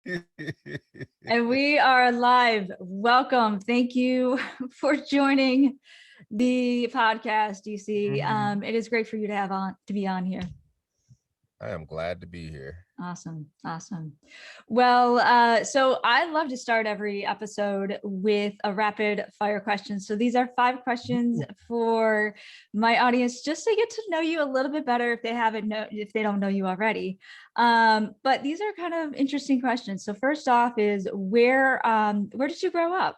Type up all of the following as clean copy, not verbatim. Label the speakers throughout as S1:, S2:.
S1: And we are live. Welcome. Thank you for joining the podcast, DC. It is great for you to be on here.
S2: I am glad to be here.
S1: Awesome. Well, so I love to start every episode with a rapid fire question. So these are 5 questions for my audience, just to get to know you a little bit better if they don't know you already. But these are kind of interesting questions. So first off is where did you grow up?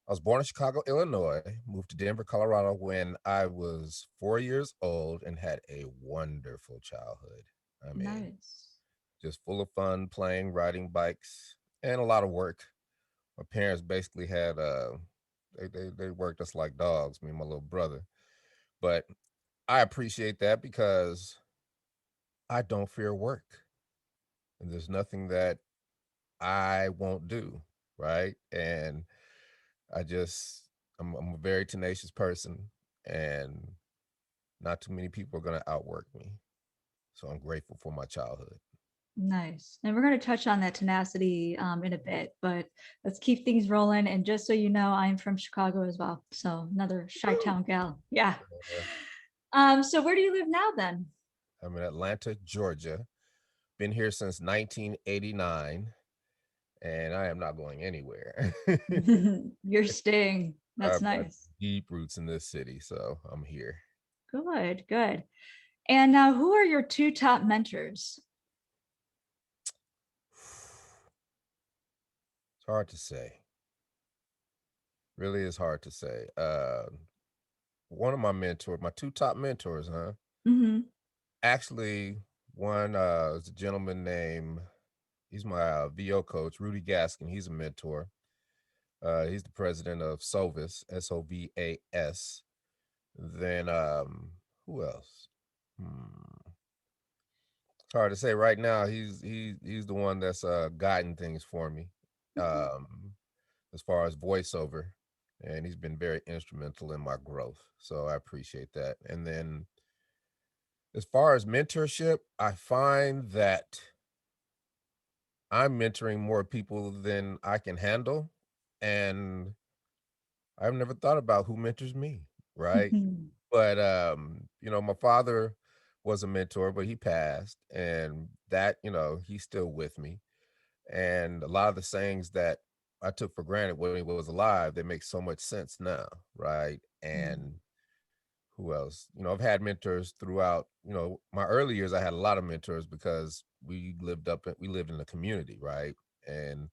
S2: I was born in Chicago, Illinois, moved to Denver, Colorado when I was 4 years old and had a wonderful childhood. I mean,
S1: Nice.
S2: just full of fun, playing, riding bikes, and a lot of work. My parents basically had they worked us like dogs, me and my little brother. But I appreciate that because I don't fear work. And there's nothing that I won't do, right? And I just I'm a very tenacious person, and not too many people are going to outwork me. So I'm grateful for my childhood.
S1: Nice. And we're going to touch on that tenacity in a bit, but let's keep things rolling. And just so you know, I'm from Chicago as well. So another Chi-Town gal. Yeah.
S2: Uh,
S1: So where do you live now then?
S2: I'm in Atlanta, Georgia. Been here since 1989, and I am not going anywhere.
S1: You're staying. That's
S2: I've got
S1: nice.
S2: deep roots in this city, so I'm here.
S1: Good. And now who are your 2 top mentors?
S2: It's hard to say. Really is hard to say. One of my 2 top mentors, huh?
S1: Mm-hmm.
S2: Actually, one is a gentleman named, he's my VO coach, Rudy Gaskin. He's a mentor. He's the president of SOVAS, SOVAS. Then who else? It's hard to say right now. He's the one that's guiding things for me, um, as far as voiceover, and he's been very instrumental in my growth. So I appreciate that. And then as far as mentorship, I find that I'm mentoring more people than I can handle, and I've never thought about who mentors me, right? But my father was a mentor, but he passed, and that, he's still with me. And a lot of the sayings that I took for granted when he was alive, they make so much sense now, right? And who else? I've had mentors throughout, my early years. I had a lot of mentors because we lived in a community, right? And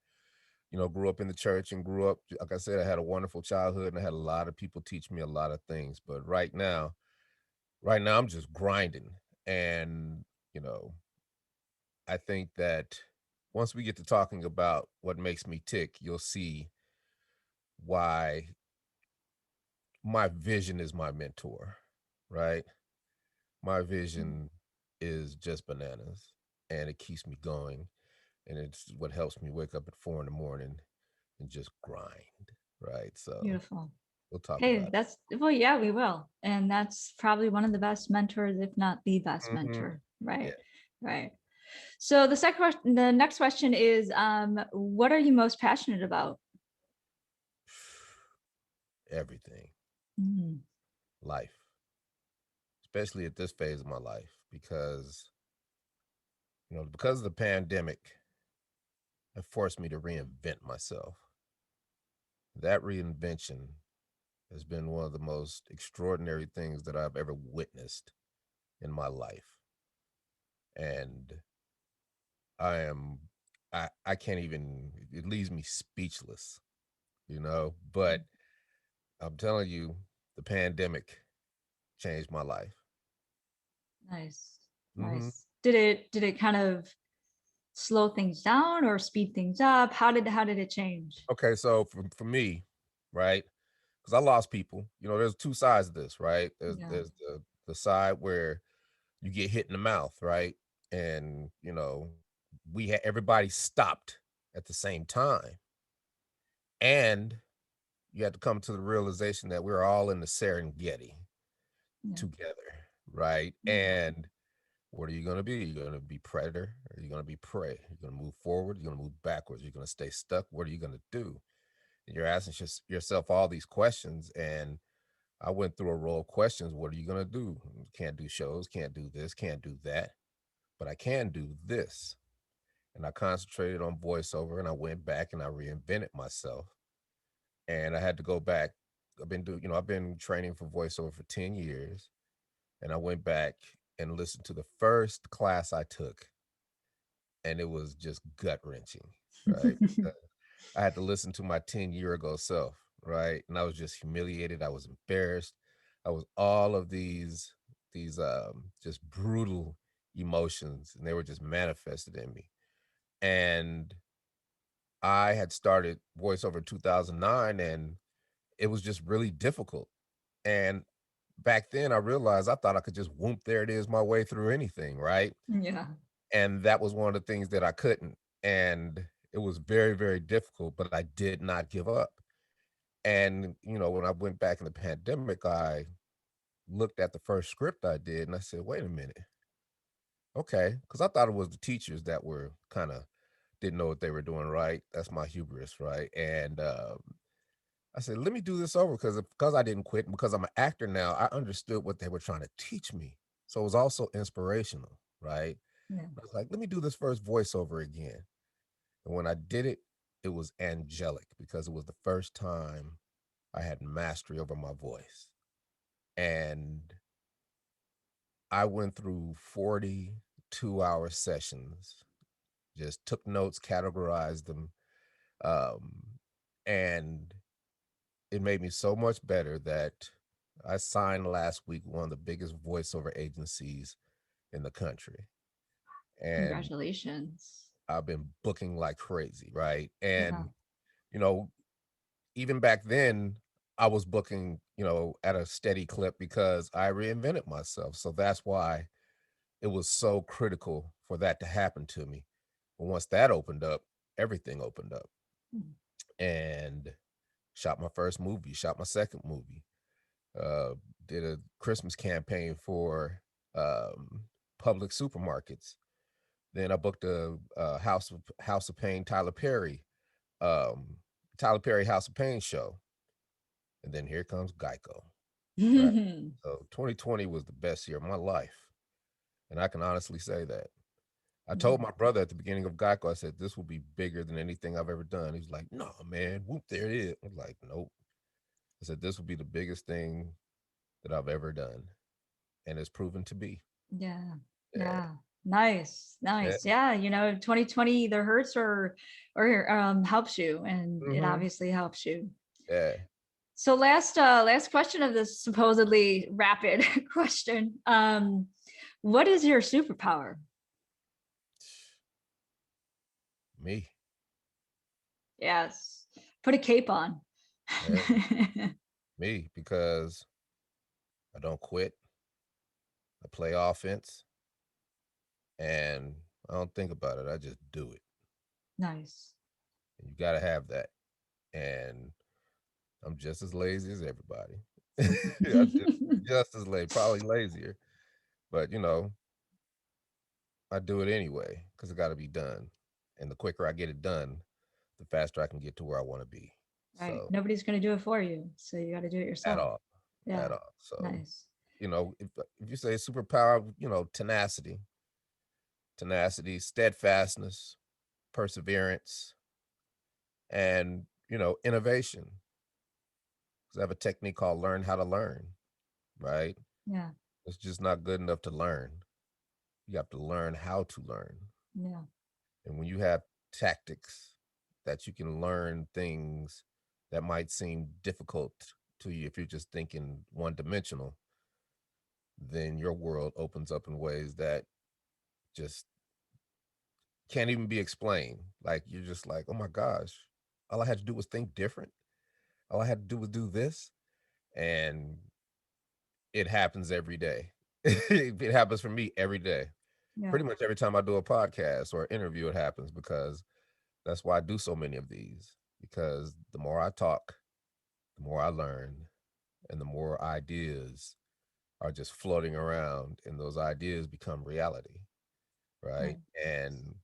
S2: grew up in the church and grew up, like I said, I had a wonderful childhood and I had a lot of people teach me a lot of things. But right now I'm just grinding. And, you know, I think that once we get to talking about what makes me tick, you'll see why my vision is my mentor, right? My vision is just bananas and it keeps me going. And it's what helps me wake up at 4 a.m. and just grind, right? So
S1: Beautiful.
S2: we'll talk
S1: Hey,
S2: about it.
S1: well, yeah, we will. And that's probably one of the best mentors, if not the best
S2: Mhm.
S1: mentor. Right.
S2: Yeah,
S1: Right. So the next question is, what are you most passionate about?
S2: everything,
S1: Mhm.
S2: life, especially at this phase of my life, because of the pandemic, it forced me to reinvent myself. That reinvention has been one of the most extraordinary things that I've ever witnessed in my life. And I am, I can't even, it leaves me speechless. But I'm telling you, the pandemic changed my life.
S1: Nice.
S2: Hmm.
S1: Nice. Did it kind of slow things down or speed things up? How did it change?
S2: Okay, so for me, right? Because I lost people. There's two sides of this, right? There's
S1: Yeah.
S2: there's the side where you get hit in the mouth, right? And everybody stopped at the same time, and you had to come to the realization that we're all in the Serengeti
S1: Yeah.
S2: together, right?
S1: Yeah.
S2: And What are you going to be? You're going to be predator or you're going to be prey? You're going to move forward, you're going to move backwards, you're going to stay stuck. What are you going to do? And you're asking yourself all these questions. And I went through a row of questions. What are you going to do? Can't do shows, can't do this, can't do that, but I can do this. And I concentrated on voiceover and I went back and I reinvented myself. And I had to go back. I've been training for voiceover for 10 years. And I went back and listened to the first class I took, and it was just gut wrenching, right? I had to listen to my 10-year ago self, right? And I was just humiliated. I was embarrassed. I was all of these just brutal emotions, and they were just manifested in me. And I had started voiceover in 2009, and it was just really difficult. And back then, I realized I thought I could just whoomp there it is my way through anything, right?
S1: Yeah.
S2: And that was one of the things that I couldn't. And it was very, very difficult, but I did not give up. And, when I went back in the pandemic, I looked at the first script I did and I said, wait a minute. Okay. Cause I thought it was the teachers that were kind of didn't know what they were doing right. That's my hubris, right? And I said, let me do this over because I didn't quit and because I'm an actor now, I understood what they were trying to teach me. So it was also inspirational, right?
S1: Yeah.
S2: I was like, let me do this first voiceover again. And when I did it, it was angelic because it was the first time I had mastery over my voice. And I went through 42-hour sessions, just took notes, categorized them. Um, and it made me so much better that I signed last week one of the biggest voiceover agencies in the country. And
S1: Congratulations.
S2: I've been booking like crazy, right?
S1: Yeah.
S2: And, you know, even back then, I was booking, at a steady clip because I reinvented myself. So that's why it was so critical for that to happen to me. But once that opened up, everything opened up.
S1: Mm.
S2: And shot my first movie, shot my second movie, uh, did a Christmas campaign for um, public supermarkets. Then I booked a House of Pain um, Tyler Perry House of Pain show, and then here comes Geico. Right. So 2020 was the best year of my life, and I can honestly say that. I
S1: Yeah.
S2: told my brother at the beginning of Geico, I said this will be bigger than anything I've ever done. He was like, "No, man, whoop, there it is." I was like, "Nope." I said this will be the biggest thing that I've ever done, and it's proven to be.
S1: Yeah.
S2: Yeah,
S1: Yeah. Nice.
S2: yeah.
S1: Nice. Yeah. 2020 either hurts or helps you, and it
S2: Hmm.
S1: obviously helps you.
S2: Yeah.
S1: So last question of this supposedly rapid question. What is your superpower?
S2: Me.
S1: Yes. Put a cape on.
S2: Yeah. Me, because I don't quit. I play offense, and I don't think about it. I just do it.
S1: Nice.
S2: And you got to have that. And I'm just as lazy as everybody. Just as lazy, probably lazier, but I do it anyway because it got to be done. And the quicker I get it done, the faster I can get to where I want to be.
S1: Right.
S2: So,
S1: Nobody's going to do it for you. So you got to do it
S2: at
S1: yourself.
S2: all,
S1: Yeah.
S2: at all. So,
S1: Nice.
S2: if you say superpower, tenacity, steadfastness, perseverance, and innovation. Because I have a technique called learn how to learn, right?
S1: Yeah.
S2: It's just not good enough to learn. You have to learn how to learn.
S1: Yeah.
S2: And when you have tactics that you can learn things that might seem difficult to you if you're just thinking one dimensional, then your world opens up in ways that just can't even be explained. Like you're just like, oh my gosh, all I had to do was think different. All I had to do was do this. And it happens every day. It happens for me every day.
S1: Yeah.
S2: Pretty much every time I do a podcast or interview, it happens because that's why I do so many of these. Because the more I talk, the more I learn, and the more ideas are just floating around and those ideas become reality, right?
S1: Right.
S2: And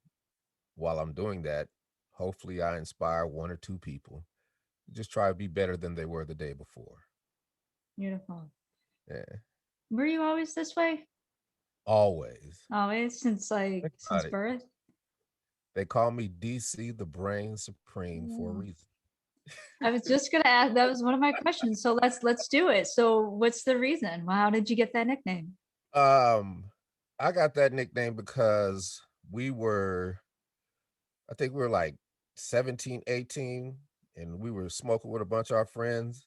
S2: while I'm doing that, hopefully I inspire one or two people to just try to be better than they were the day before.
S1: Beautiful.
S2: Yeah,
S1: Were you always this way?
S2: always.
S1: Always
S2: Think
S1: since
S2: about it.
S1: birth?
S2: They call me DC, the brain supreme, for a
S1: Yeah.
S2: reason.
S1: I was just gonna ask, that was one of my questions. So let's do it. So what's the reason? Well, how did you get that nickname?
S2: Um, I got that nickname because we were, I think we were like 17, 18, and we were smoking with a bunch of our friends.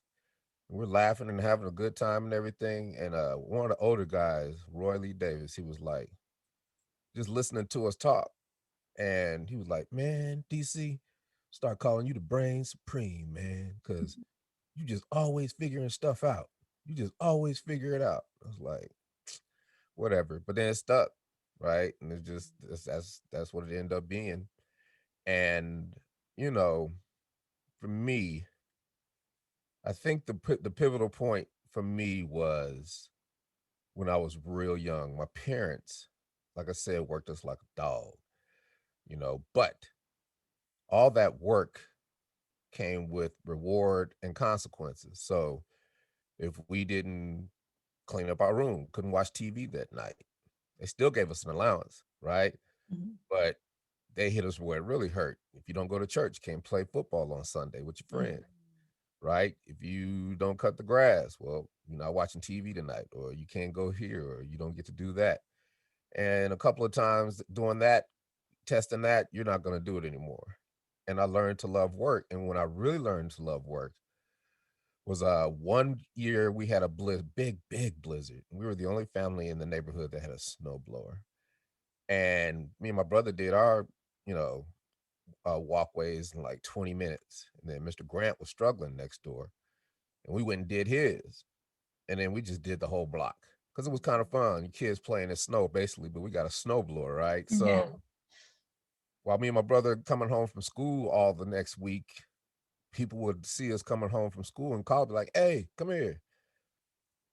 S2: We're laughing and having a good time and everything. And one of the older guys, Roy Lee Davis, he was like just listening to us talk. And he was like, man, DC, start calling you the brain supreme, man, because you just always figuring stuff out. You just always figure it out. I was like, whatever. But then it stuck, right? And it's just that's what it ended up being. And you know, for me, I think the pivotal point for me was when I was real young. My parents, like I said, worked us like a dog, but all that work came with reward and consequences. So if we didn't clean up our room, couldn't watch TV that night, they still gave us an allowance, right?
S1: Mhm.
S2: But they hit us where it really hurt. If you don't go to church, you can't play football on Sunday with your
S1: Mm.
S2: friends, right? If you don't cut the grass, well, you're not watching TV tonight, or you can't go here, or you don't get to do that. And a couple of times doing that, testing that, you're not going to do it anymore. And I learned to love work. And when I really learned to love work was one year we had a big blizzard. We were the only family in the neighborhood that had a snowblower. And me and my brother did our, you know, walkways in like 20 minutes. And then Mr. Grant was struggling next door. And we went and did his. And then we just did the whole block because it was kind of fun. Kids playing in snow, basically, but we got a snowblower, right?
S1: Yeah.
S2: So while me and my brother coming home from school all the next week, people would see us coming home from school and call, be like, hey, come here.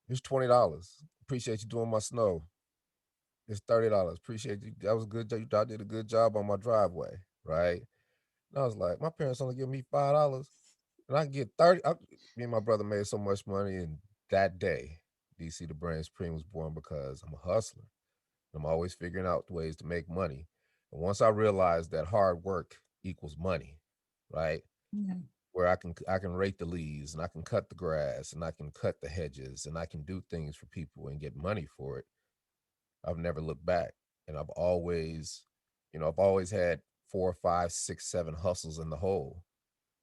S2: Here's $20. Appreciate you doing my snow. It's $30. Appreciate you. That was a good job. You did a good job on my driveway, right? And I was like, my parents only give me $5 and I can get 30. Me and my brother made so much money. And that day, DC the Brain Supreme was born because I'm a hustler. I'm always figuring out ways to make money. And once I realized that hard work equals money, right?
S1: Yeah.
S2: Where I can rake the leaves and I can cut the grass and I can cut the hedges and I can do things for people and get money for it. I've never looked back. And I've always had 4, 5, 6, 7 hustles in the hole,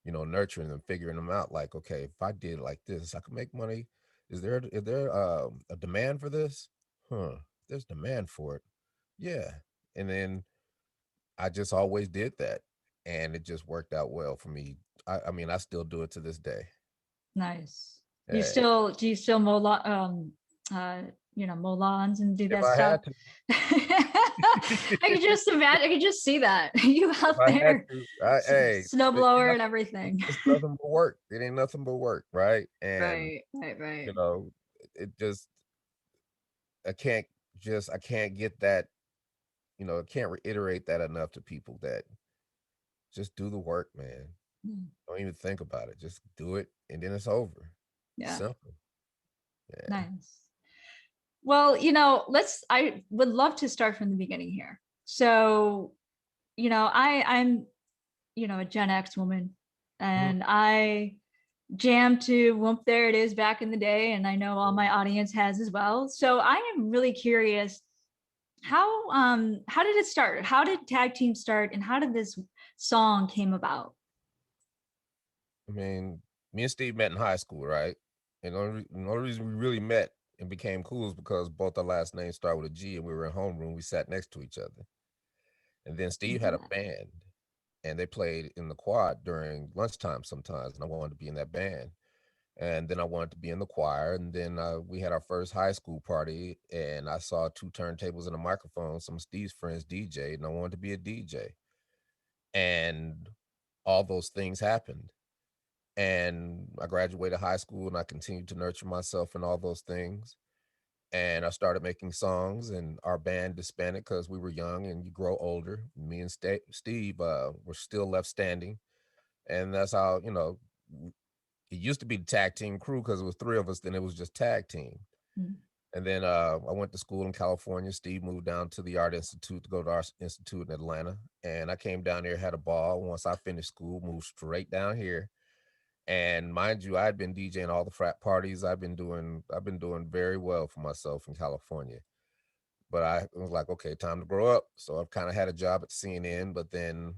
S2: nurturing them, figuring them out. Like, okay, if I did it like this, I could make money. Is there a demand for this? Huh. There's demand for it. Yeah. And then I just always did that. And it just worked out well for me. I mean, I still do it to this day.
S1: Nice.
S2: Eh,
S1: Do you still mow uh mow lawns and do
S2: if
S1: that
S2: I
S1: stuff?
S2: had to,
S1: I could just imagine, I could just see that. You
S2: if
S1: out
S2: I had
S1: there,
S2: to, hey, it ain't
S1: snowblower and
S2: nothing,
S1: everything.
S2: it's nothing but work. It ain't nothing but work, right? And
S1: Right, right, right.
S2: you know, it just I can't I can't get that, I can't reiterate that enough to people that just do the work, man.
S1: Mm.
S2: Don't even think about it. Just do it and then it's over.
S1: Yeah,
S2: Simple. Yeah.
S1: nice. Well, I would love to start from the beginning here. So, I'm, a Gen X woman,
S2: Mhm.
S1: and I jammed to Whoomp There It Is back in the day, and I know all my audience has as well. So I am really curious, how did it start? How did tag team start, and how did this song came about?
S2: I mean, me and Steve met in high school, right? And the only reason we really met and became cool is because both our last names start with a G and we were in homeroom. We sat next to each other. And then Steve had a band and they played in the quad during lunchtime sometimes. And I wanted to be in that band. And then I wanted to be in the choir. And then we had our first high school party and I saw 2 turntables and a microphone. Some of Steve's friends DJ and I wanted to be a DJ. And all those things happened. And I graduated high school and I continued to nurture myself and all those things. and I started making songs, and our band disbanded because we were young and you grow older. Me and Steve were still left standing, and that's how, it used to be the tag team crew because it was three of us. Then it was just tag team.
S1: Mm.
S2: And then I went to school in California. Steve moved down to the Art Institute to go to our institute in Atlanta, and I came down here, had a ball. Once I finished school, moved straight down here. And mind you, I'd been DJing all the frat parties. I've been doing very well for myself in California. But I was like, okay, time to grow up. So I've kind of had a job at CNN, but then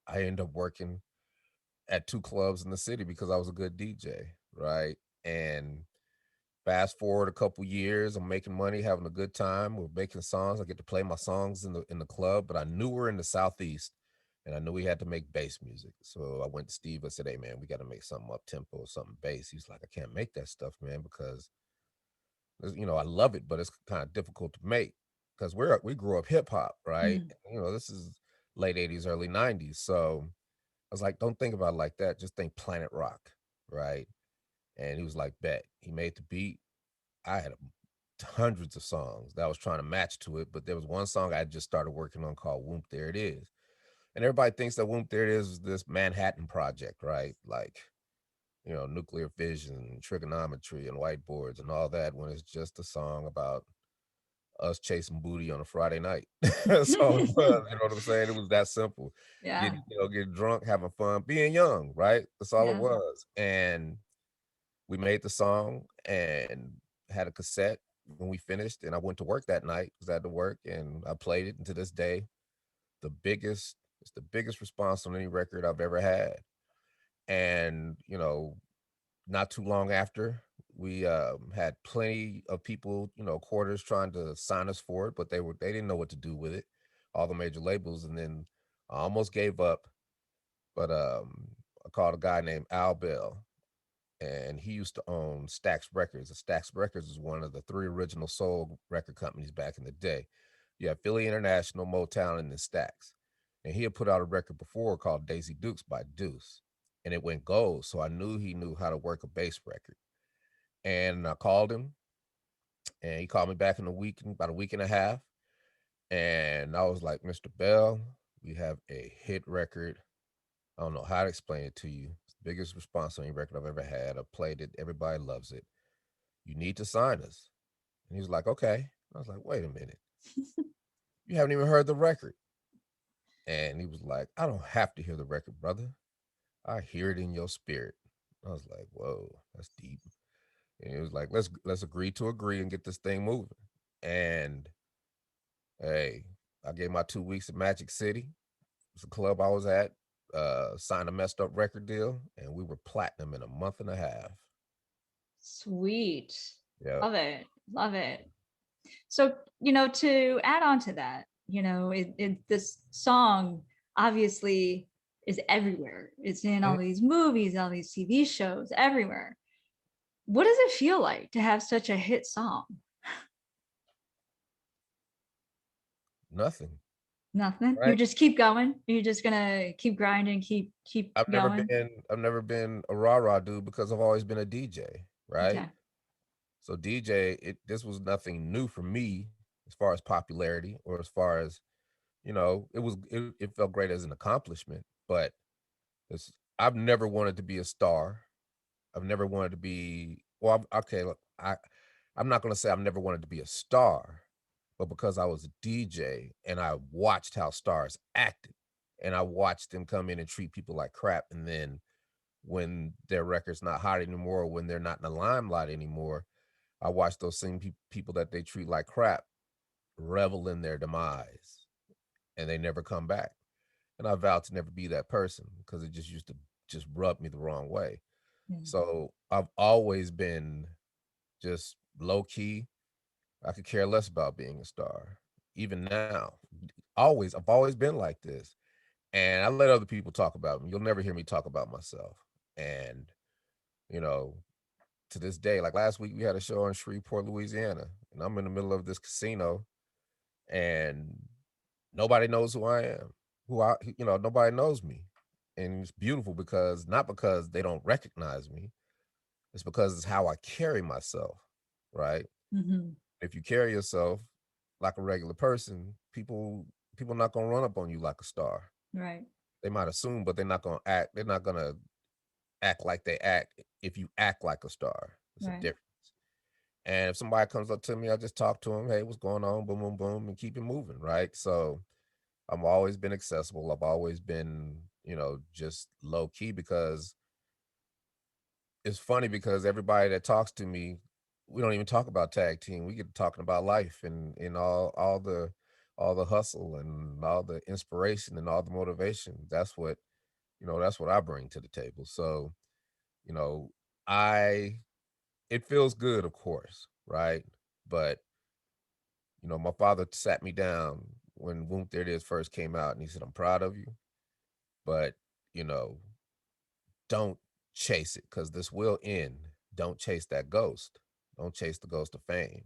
S2: I ended up working at two clubs in the city because I was a good DJ, right? And fast forward a couple years, I'm making money, having a good time. We're making songs. I get to play my songs in the club, but I knew we're in the Southeast, and I knew we had to make bass music. So I went to Steve. I said, "Hey man, we got to make something up tempo or something bass." He's like, "I can't make that stuff, man, because I love it, but it's kind of difficult to make because we grew up hip hop, right?
S1: Mm.
S2: This is late '80s, early '90s. So I was like, don't think about it like that. Just think Planet Rock, right?" And he was like, "Bet." He made the beat. I had hundreds of songs that I was trying to match to it, but there was one song I just started working on called Whoomp There It Is. And everybody thinks that Whoomp There It Is this Manhattan project, right? Like, nuclear fission, trigonometry, and whiteboards and all that, when it's just a song about us chasing booty on a Friday night. That's all it was. You know what I'm saying? It was that simple.
S1: Yeah.
S2: Getting drunk, having fun, being young, right? That's all it
S1: Yeah.
S2: was. And we made the song and had a cassette when we finished, and I went to work that night because I had to work, and I played it. And to this day, it's the biggest response on any record I've ever had. And not too long after, we had plenty of people, quarters trying to sign us for it, but they didn't know what to do with it, all the major labels. And then I almost gave up, but I called a guy named Al Bell, and he used to own Stax Records. And Stax Records is one of the three original soul record companies back in the day. You have Philly International, Motown, and then Stax. And he had put out a record before called Daisy Dukes by Deuce, and it went gold. So I knew he knew how to work a bass record. And I called him, and he called me back in about a week and a half. And I was like, "Mr. Bell, we have a hit record. I don't know how to explain it to you. It's the biggest response on any record I've ever had. I've played it. Everybody loves it. You need to sign us." And he was like, "Okay." I was like, "Wait a minute. You haven't even heard the record." And he was like, "I don't have to hear the record, brother. I hear it in your spirit." I was like, "Whoa, that's deep." And he was like, "Let's agree and get this thing moving." And hey, I gave my 2 weeks at Magic City. It's a club I was at. Signed a messed up record deal, and we were platinum in a month and a half.
S1: Sweet.
S2: Yeah.
S1: Love it. Love it. So, to add on to that, this song obviously is everywhere. It's in all
S2: Mhm.
S1: these movies, all these TV shows, everywhere. What does it feel like to have such a hit song?
S2: Nothing.
S1: Nothing. You
S2: Right.
S1: just keep going. You're just gonna keep grinding, keep going.
S2: I've never been a rah-rah dude because I've always been a DJ, right?
S1: Okay.
S2: So this was nothing new for me as far as popularity or as far as, it felt great as an accomplishment, but I've never wanted to be a star. I've never wanted to be, well, okay, look, I'm not going to say I've never wanted to be a star, but because I was a DJ and I watched how stars acted, and I watched them come in and treat people like crap. And then when their record's not hot anymore, or when they're not in the limelight anymore, I watched those same people that they treat like crap revel in their demise, and they never come back. And I vowed to never be that person because it just used to just rub me the wrong way.
S1: Mm.
S2: So I've always been just low key. I could care less about being a star. Even now, I've always been like this. And I let other people talk about me. You'll never hear me talk about myself. And, you know, to this day, like last week, we had a show in Shreveport, Louisiana, and I'm in the middle of this casino, and nobody knows who I am. Nobody knows me. And it's beautiful because not because they don't recognize me, it's because it's how I carry myself, right?
S1: Mhm.
S2: If you carry yourself like a regular person, people not gonna run up on you like a star.
S1: Right.
S2: They might assume, but they're not gonna act. They're not gonna act like they act if you act like a star. It's a
S1: Right.
S2: difference. And if somebody comes up to me, I just talk to them. Hey, what's going on? Boom, boom, boom, and keep it moving, right? So I've always been accessible. I've always been, just low key because it's funny because everybody that talks to me, we don't even talk about tag team. We get talking about life and all the hustle and all the inspiration and all the motivation. That's what I bring to the table. So, you know, I it feels good, of course, right? But, my father sat me down when Whoomp There It Is first came out and he said, I'm proud of you, but, you know, don't chase it because this will end. Don't chase that ghost. Don't chase the ghost of fame,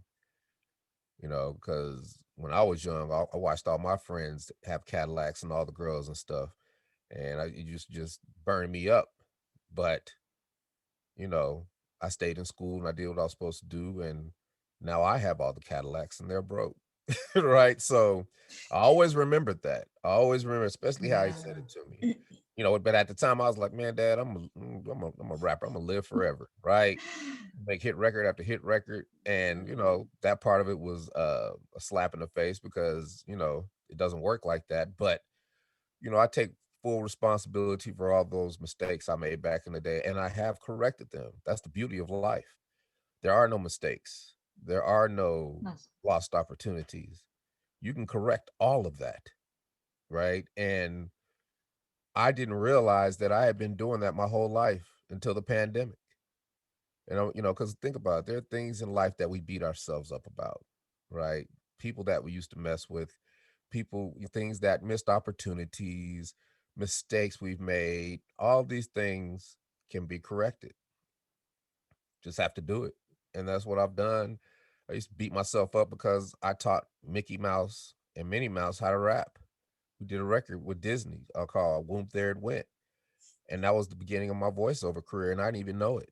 S2: because when I was young, I watched all my friends have Cadillacs and all the girls and stuff, and it just burned me up. But you know, I stayed in school and I did what I was supposed to do, and now I have all the Cadillacs and they're broke, right? So I always remembered that. I always remember, especially how he
S1: Yeah.
S2: said it to me. But at the time I was like, man, Dad, I'm a rapper. I'm gonna live forever, right? Make hit record after hit record, and that part of it was a slap in the face because it doesn't work like that. But I take full responsibility for all those mistakes I made back in the day, and I have corrected them. That's the beauty of life. There are no mistakes. There are no
S1: Nice.
S2: lost opportunities. You can correct all of that, right? And I didn't realize that I had been doing that my whole life until the pandemic. Because think about it, there are things in life that we beat ourselves up about, right? People that we used to mess with, things that missed opportunities, mistakes we've made, all these things can be corrected. Just have to do it. And that's what I've done. I used to beat myself up because I taught Mickey Mouse and Minnie Mouse how to rap. We did a record with Disney called Whoomp There It Went. And that was the beginning of my voiceover career, and I didn't even know it.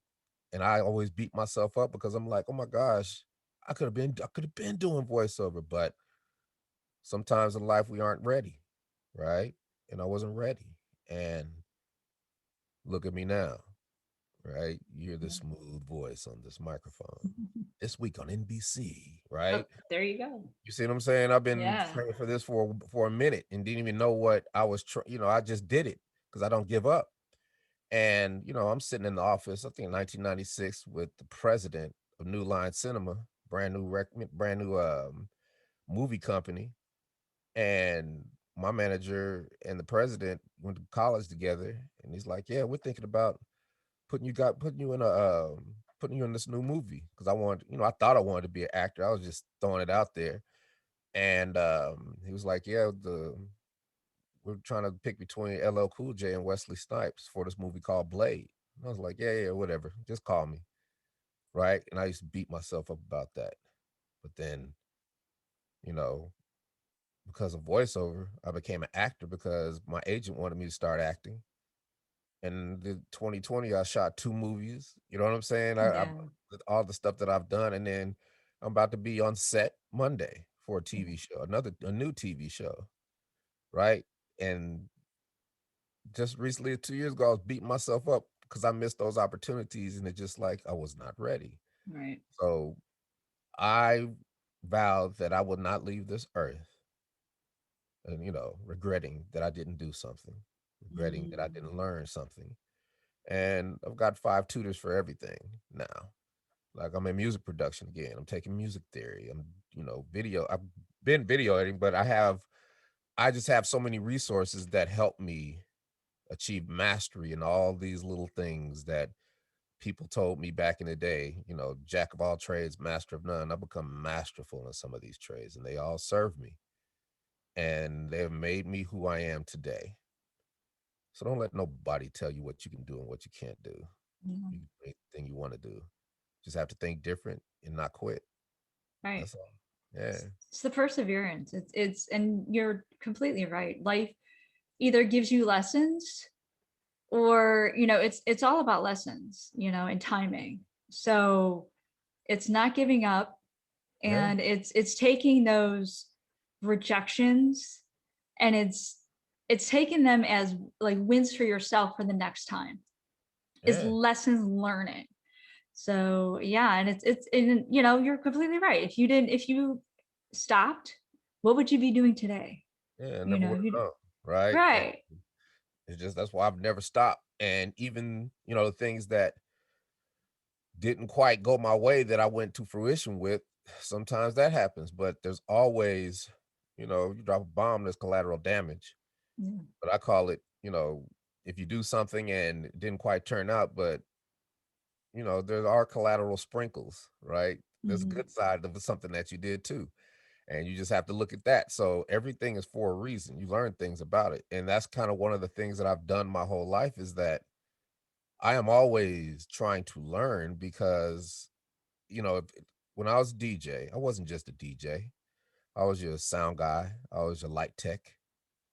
S2: And I always beat myself up because I'm like, oh my gosh, I could have been doing voiceover, but sometimes in life we aren't ready, right? And I wasn't ready. And look at me now, right? You hear the smooth voice on this microphone. This week on NBC,
S1: Oh,
S2: right?
S1: there you go.
S2: You see what I'm saying? I've been
S1: Yeah.
S2: training for this for a minute and didn't even know what I was I just did it because I don't give up. And I'm sitting in the office, I think in 1996, with the president of New Line Cinema, brand new movie company, and my manager and the president went to college together, and he's like, "Yeah, we're thinking about putting you in this new movie because I thought I wanted to be an actor. I was just throwing it out there." And he was like, "Yeah, we're trying to pick between LL Cool J and Wesley Snipes for this movie called Blade." And I was like, yeah, whatever. Just call me. Right. And I used to beat myself up about that. But then, you know, because of voiceover, I became an actor because my agent wanted me to start acting. And in 2020, I shot 2 movies. You know what I'm saying?
S1: Yeah.
S2: All the stuff that I've done. And then I'm about to be on set Monday for a TV show, a new TV show. Right. And just recently, 2 years ago, I was beating myself up because I missed those opportunities, and it's just like I was not ready.
S1: Right.
S2: So I vowed that I would not leave this earth, and regretting that I didn't do something, regretting that I
S1: Mm.
S2: didn't learn something. And I've got 5 tutors for everything now. Like I'm in music production again. I'm taking music theory. I'm, video. I've been video editing, but I just have so many resources that help me achieve mastery in all these little things that people told me back in the day, jack of all trades, master of none. I've become masterful in some of these trades and they all serve me and they've made me who I am today. So don't let nobody tell you what you can do and what you can't do.
S1: Yeah.
S2: You can do anything you want to do. Just have to think different and not quit.
S1: Right.
S2: That's all. Yeah.
S1: It's the perseverance. And you're completely right. Life either gives you lessons or, it's all about lessons, and timing. So it's not giving up
S2: Yeah.
S1: And it's taking those rejections and it's taking them as like wins for yourself for the next time, is
S2: Yeah.
S1: lessons learning. So yeah, and it's and you know, you're completely right. If you stopped, what would you be doing today?
S2: Yeah. I
S1: You
S2: never
S1: know,
S2: would
S1: you
S2: have known. Right. And
S1: right.
S2: it's just that's why I've never stopped. And even, the things that didn't quite go my way that I went to fruition with, sometimes that happens. But there's always, you drop a bomb, there's collateral damage.
S1: Yeah.
S2: But I call it, if you do something and it didn't quite turn out, but there are collateral sprinkles, right? There's a
S1: Mhm.
S2: good side of something that you did too. And you just have to look at that. So everything is for a reason. You learn things about it. And that's kind of one of the things that I've done my whole life is that I am always trying to learn because, when I was a DJ, I wasn't just a DJ. I was your sound guy. I was your light tech.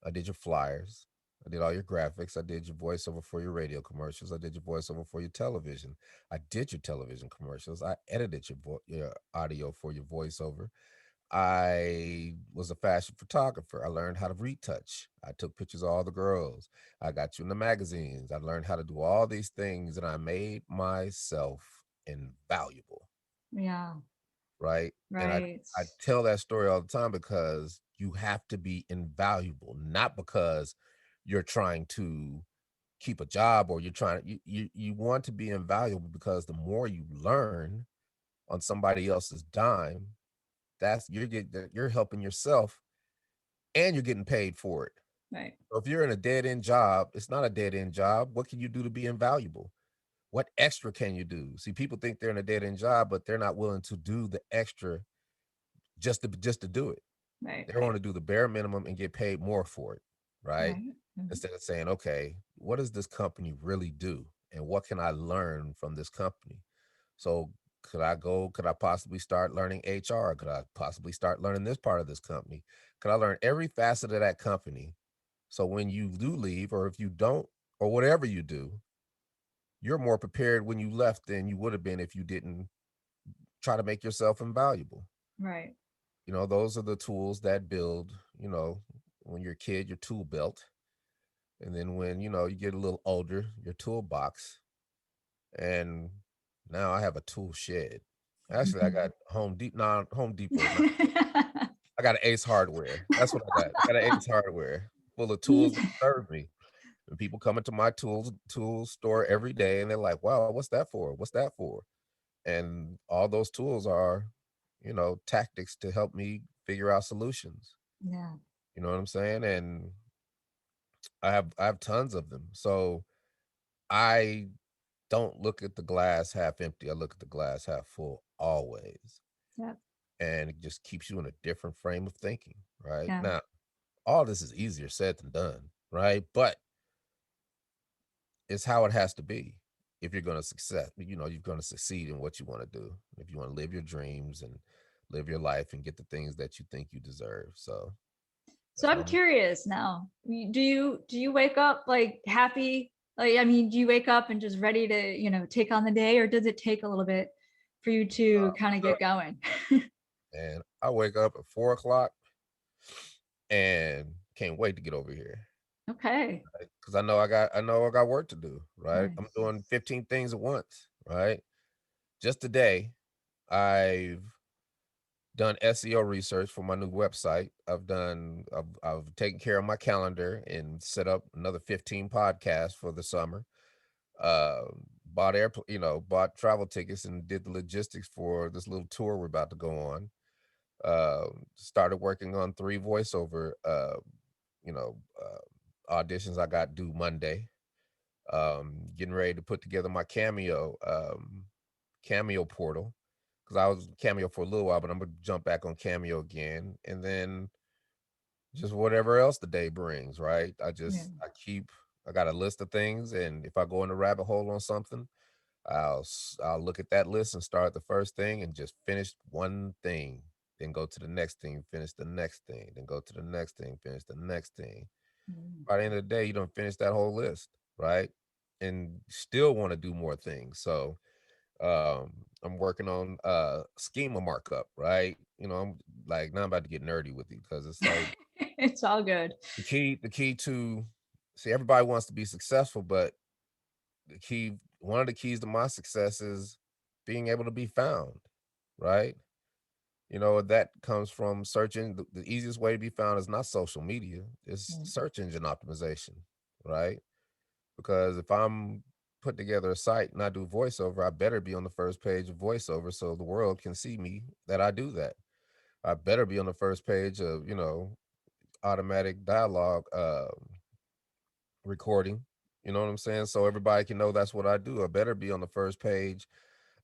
S2: I did your flyers. I did all your graphics. I did your voiceover for your radio commercials. I did your voiceover for your television. I did your television commercials. I edited your audio for your voiceover. I was a fashion photographer. I learned how to retouch. I took pictures of all the girls. I got you in the magazines. I learned how to do all these things and I made myself invaluable,
S1: Yeah.
S2: right? And
S1: Right.
S2: I tell that story all the time because you have to be invaluable, not because you're trying to keep a job or you're trying you want to be invaluable because the more you learn on somebody else's dime, that's you're helping yourself and you're getting paid for it.
S1: Right.
S2: So if you're in a dead end job, it's not a dead end job. What can you do to be invaluable? What extra can you do? See, people think they're in a dead end job, but they're not willing to do the extra just to do it.
S1: Right.
S2: They want to do the bare minimum and get paid more for it, right?
S1: Right. Mhm.
S2: Instead of saying, okay, what does this company really do? And what can I learn from this company? So could I possibly start learning HR? Could I possibly start learning this part of this company? Could I learn every facet of that company? So when you do leave, or if you don't, or whatever you do, you're more prepared when you left than you would have been if you didn't try to make yourself invaluable.
S1: Right.
S2: Those are the tools that build, when you're a kid, your tool belt. And then when, you get a little older, your toolbox. And now I have a tool shed. Actually, I got Home Depot is not. I got an Ace Hardware. That's what I got. I got an Ace Hardware full of tools that serve me. And people come into my tool store every day and they're like, wow, what's that for? What's that for? And all those tools are, tactics to help me figure out solutions.
S1: Yeah.
S2: You know what I'm saying? And I have tons of them. So I don't look at the glass half empty. I look at the glass half full always.
S1: Yeah.
S2: And it just keeps you in a different frame of thinking, right?
S1: Yeah.
S2: Now, all this is easier said than done, right? But it's how it has to be if you're going to success. You're going to succeed in what you want to do. If you want to live your dreams and live your life and get the things that you think you deserve. So
S1: So
S2: that's
S1: I'm
S2: what I'm.
S1: curious now. Do you wake up like happy? Like, I mean, do you wake up and just ready to, take on the day, or does it take a little bit for you to kind of get going?
S2: And I wake up at 4 o'clock and can't wait to get over here.
S1: Okay.
S2: Because I know I got work to do, right? I'm
S1: Nice.
S2: doing 15 things at once, right? Just today, I've done SEO research for my new website. I've taken care of my calendar and set up another 15 podcasts for the summer. Uh, bought travel tickets and did the logistics for this little tour we're about to go on. Started working on 3 voiceover you know, auditions I got due Monday. Getting ready to put together my Cameo portal because I was Cameo for a little while, but I'm gonna jump back on Cameo again, and then just whatever else the day brings. Right?
S1: Yeah.
S2: I got a list of things, and if I go in the rabbit hole on something, I'll look at that list and start the first thing and just finish one thing, then go to the next thing, finish the next thing, then go to the next thing, finish the next thing.
S1: Mm.
S2: By the end of the day, you don't finish that whole list, right? And still want to do more things. So I'm working on schema markup, right? I'm like now I'm about to get nerdy with it because it's like
S1: It's all good.
S2: the key to see everybody wants to be successful, but one of the keys to my success is being able to be found, right? That comes from searching. The easiest way to be found is not social media, it's
S1: Mm,
S2: search engine optimization, right? Because if I'm put together a site and I do voiceover, I better be on the first page of voiceover so the world can see me that I do that. I better be on the first page of, automatic dialogue recording. You know what I'm saying? So everybody can know that's what I do. I better be on the first page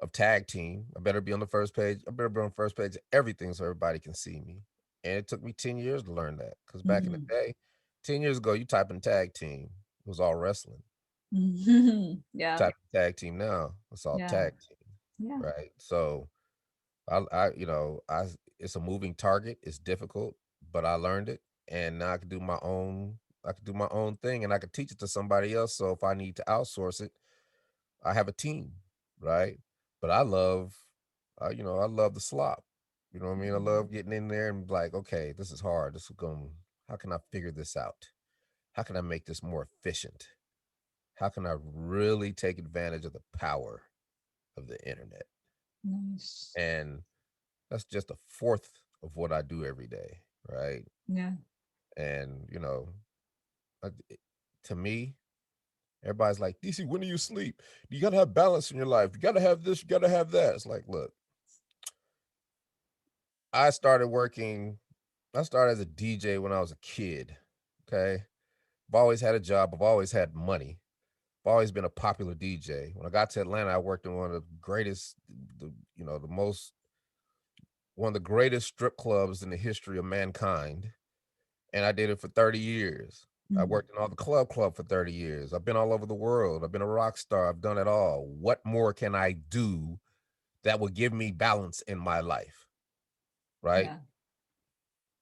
S2: of tag team. I better be on the first page. I better be on the first page of everything so everybody can see me. And it took me 10 years to learn that. Because back in the
S1: mhm,
S2: day, 10 years ago, you type in tag team, it was all wrestling.
S1: mhm. Yeah,
S2: Type in tag team now, it's all
S1: yeah,
S2: tag team,
S1: yeah,
S2: right? So it's a moving target. It's difficult, but I learned it, and now I can do my own. I can do my own thing, and I can teach it to somebody else. So if I need to outsource it, I have a team, right? But I love the slop. You know what I mean? I
S1: mhm,
S2: love getting in there and like, okay, this is hard. This is going. How can I figure this out? How can I make this more efficient? How can I really take advantage of the power of the internet?
S1: nice.
S2: And that's just a fourth of what I do every day, right?
S1: Yeah.
S2: And I- it- to me, everybody's like, DC, when do you sleep? You gotta have balance in your life. You gotta have this. You gotta have that. It's like, look, I started working. I started as a DJ when I was a kid. Okay, I've always had a job. I've always had money. I've always been a popular DJ. When I got to Atlanta, I worked in one of the greatest, the most one of the greatest strip clubs in the history of mankind, and I did it for 30 years. I
S1: Mm,
S2: worked in all the club for 30 years. I've been all over the world. I've been a rock star. I've done it all. What more can I do that will give me balance in my life? Right?
S1: yeah,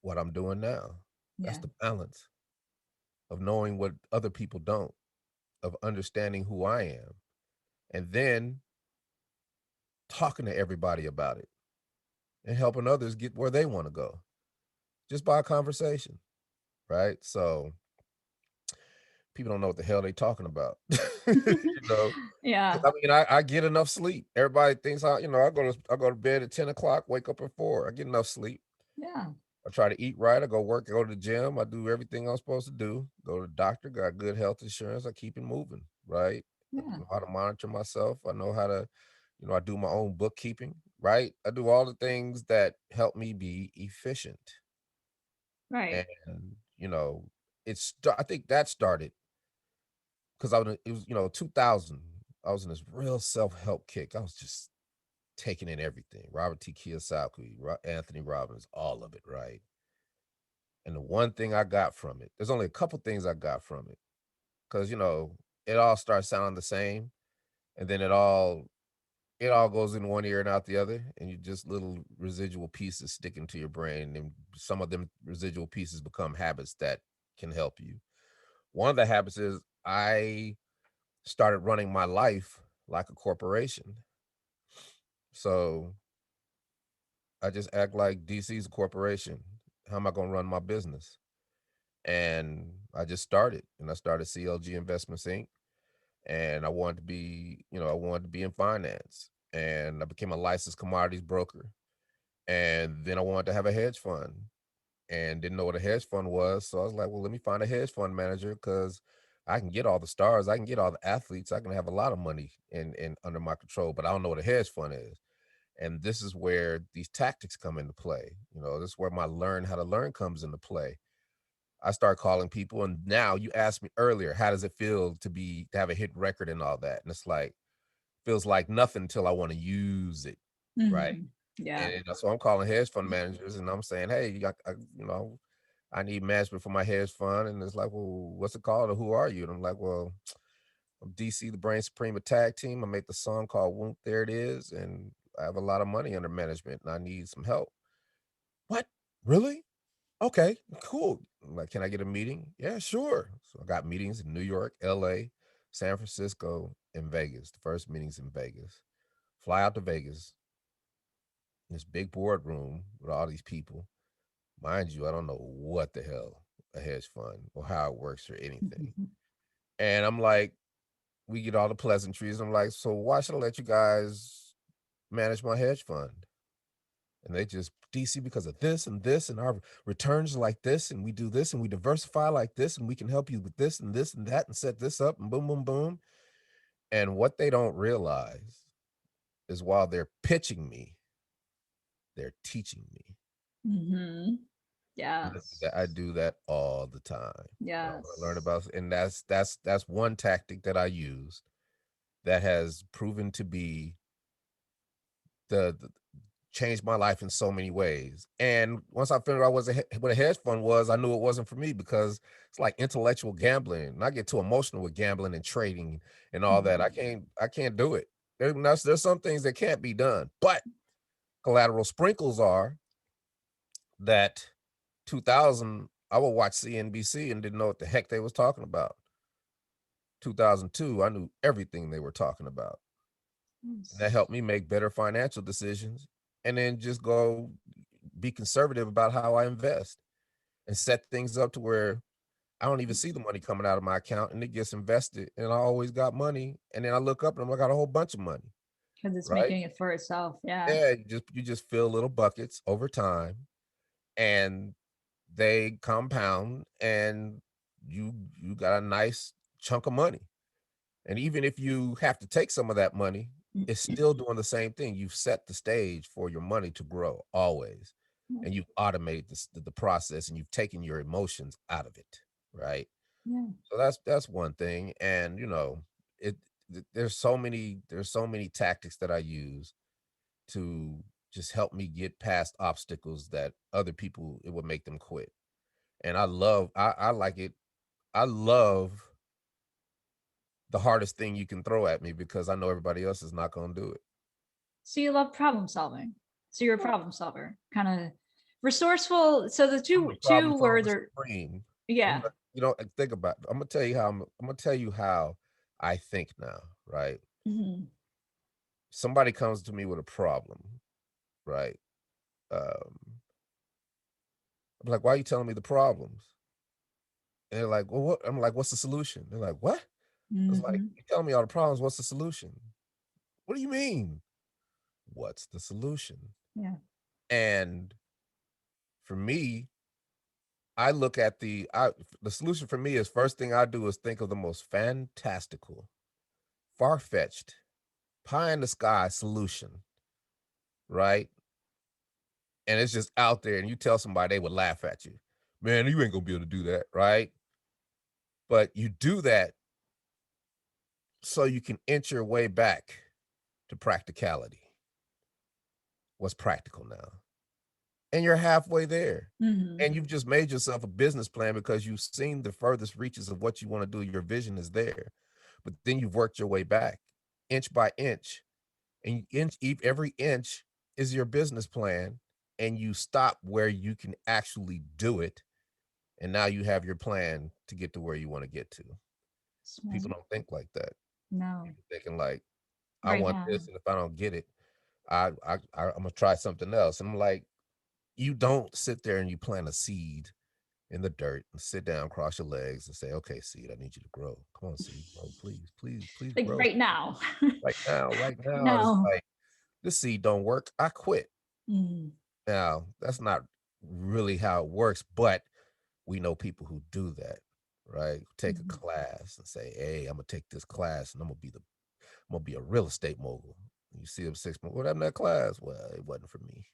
S2: What I'm doing now. That's
S1: yeah,
S2: the balance of knowing what other people don't, of understanding who I am, and then talking to everybody about it and helping others get where they want to go just by a conversation. Right? So people don't know what the hell they talking about. know,
S1: yeah,
S2: 'Cause I mean, I get enough sleep. Everybody thinks I go to bed at 10 o'clock, wake up at 4. I get enough sleep.
S1: yeah,
S2: I try to eat right. I go work. I go to the gym. I do everything I'm supposed to do. Go to the doctor. Got good health insurance. I keep it moving. Right. I
S1: yeah,
S2: know how to monitor myself. I know how to, I do my own bookkeeping. Right. I do all the things that help me be efficient.
S1: right.
S2: And I think that started because it was 2000. I was in this real self help kick. I was just taking in everything. Robert T. Kiyosaki, Anthony Robbins, all of it, right? And the one thing I got from it, there's only a couple things I got from it, because it all starts sounding the same, and then it all goes in one ear and out the other, and you just little residual pieces sticking to your brain, and some of them residual pieces become habits that can help you. One of the habits is I started running my life like a corporation. So I just act like DC's a corporation. How am I going to run my business? And I just started, and I started CLG Investments Inc. And I wanted to be in finance, and I became a licensed commodities broker. And then I wanted to have a hedge fund, and didn't know what a hedge fund was. So I was like, well, let me find a hedge fund manager because I can get all the stars, I can get all the athletes, I can have a lot of money in under my control, but I don't know what a hedge fund is. And this is where these tactics come into play. This is where my learn how to learn comes into play. I start calling people, and now you asked me earlier, how does it feel to have a hit record and all that? And it's like feels like nothing until I want to use it, right?
S1: Mhm, yeah,
S2: And so I'm calling hedge fund managers, and I'm saying, hey, I need management for my hedge fund, and it's like, well, what's it called, or who are you? And I'm like, well, I'm DC, the Brain Supreme Attack Team. I make the song called "Whoomp There It Is," and I have a lot of money under management, and I need some help. What? Really? Okay, cool. I'm like, can I get a meeting? Yeah, sure. So I got meetings in New York, LA, San Francisco, and Vegas. The first meetings in Vegas. fly out to Vegas, this big boardroom with all these people. Mind you, I don't know what the hell a hedge fund or how it works or anything. And I'm like, we get all the pleasantries. I'm like, so why should I let you guys manage my hedge fund? And they just, DC, because of this, and our returns are like this, and we do this, and we diversify like this, and we can help you with this and this and that, and set this up, and boom, boom, boom. And what they don't realize is while they're pitching me, they're teaching me.
S1: Mm-hmm.
S2: And
S1: Yes.
S2: I do that all the time. I learn
S1: Yes.
S2: about, and that's one tactic that I use that has proven to be the changed my life in so many ways. And once I figured out what a hedge fund was, I knew it wasn't for me because it's like intellectual gambling. And I get too emotional with gambling and trading and all that. I can't do it. There's some things that can't be done. But collateral sprinkles are that 2000, I would watch CNBC and didn't know what the heck they was talking about. 2002, I knew everything they were talking about. And that helped me make better financial decisions and then just go be conservative about how I invest and set things up to where I don't even see the money coming out of my account and it gets invested and I always got money. And then I look up and I got a whole bunch of money,
S1: Because it's
S2: right?
S1: making it for itself. Yeah.
S2: Yeah, you just fill little buckets over time and they compound and you got a nice chunk of money. And even if you have to take some of that money, it's still doing the same thing. You've set the stage for your money to grow always. And you've automated the process and you've taken your emotions out of it. Right.
S1: Yeah.
S2: So that's one thing. And it there's so many tactics that I use to just help me get past obstacles that other people it would make them quit. And I like it. I love the hardest thing you can throw at me because I know everybody else is not going to do it.
S1: So you love problem solving. So you're a problem solver, kind of resourceful. So the
S2: I'm a
S1: two
S2: problem
S1: words
S2: solver
S1: are,
S2: supreme.
S1: yeah.
S2: Think about it. I'm gonna tell you how I'm gonna tell you how I think now, right?
S1: Mm-hmm.
S2: Somebody comes to me with a problem, right? I'm like, why are you telling me the problems? And they're like, well, what? I'm like, what's the solution? They're like, what? I was like,
S1: Mm-hmm.
S2: you're telling me all the problems. What's the solution? What do you mean? What's the solution?
S1: Yeah.
S2: And for me, I look at the solution for me is first thing I do is think of the most fantastical, far-fetched, pie in the sky solution, right? And it's just out there, and you tell somebody, they would laugh at you. Man, you ain't gonna be able to do that, right? But you do that so you can inch your way back to practicality. What's practical now? And you're halfway there.
S1: Mm-hmm.
S2: And you've just made yourself a business plan because you've seen the furthest reaches of what you want to do. Your vision is there. But then you've worked your way back inch by inch. And every inch is your business plan. And you stop where you can actually do it. And now you have your plan to get to where you want to get to.
S1: Smart.
S2: People don't think like that.
S1: No.
S2: People thinking like, I
S1: Right
S2: want
S1: now.
S2: this, and if I don't get it, I'm gonna try something else. And I'm like, you don't sit there and you plant a seed in the dirt and sit down, cross your legs, and say, okay, seed, I need you to grow. Come on, seed, grow, please, please, please
S1: Like
S2: grow.
S1: right now.
S2: Right now, it's
S1: No.
S2: like this seed don't work. I quit.
S1: Mm.
S2: Now, that's not really how it works, but we know people who do that, right? Take a
S1: Mm-hmm.
S2: class and say, hey, I'm gonna take this class and I'm gonna be a real estate mogul. You see them 6 months, what happened to that class? Well, it wasn't for me,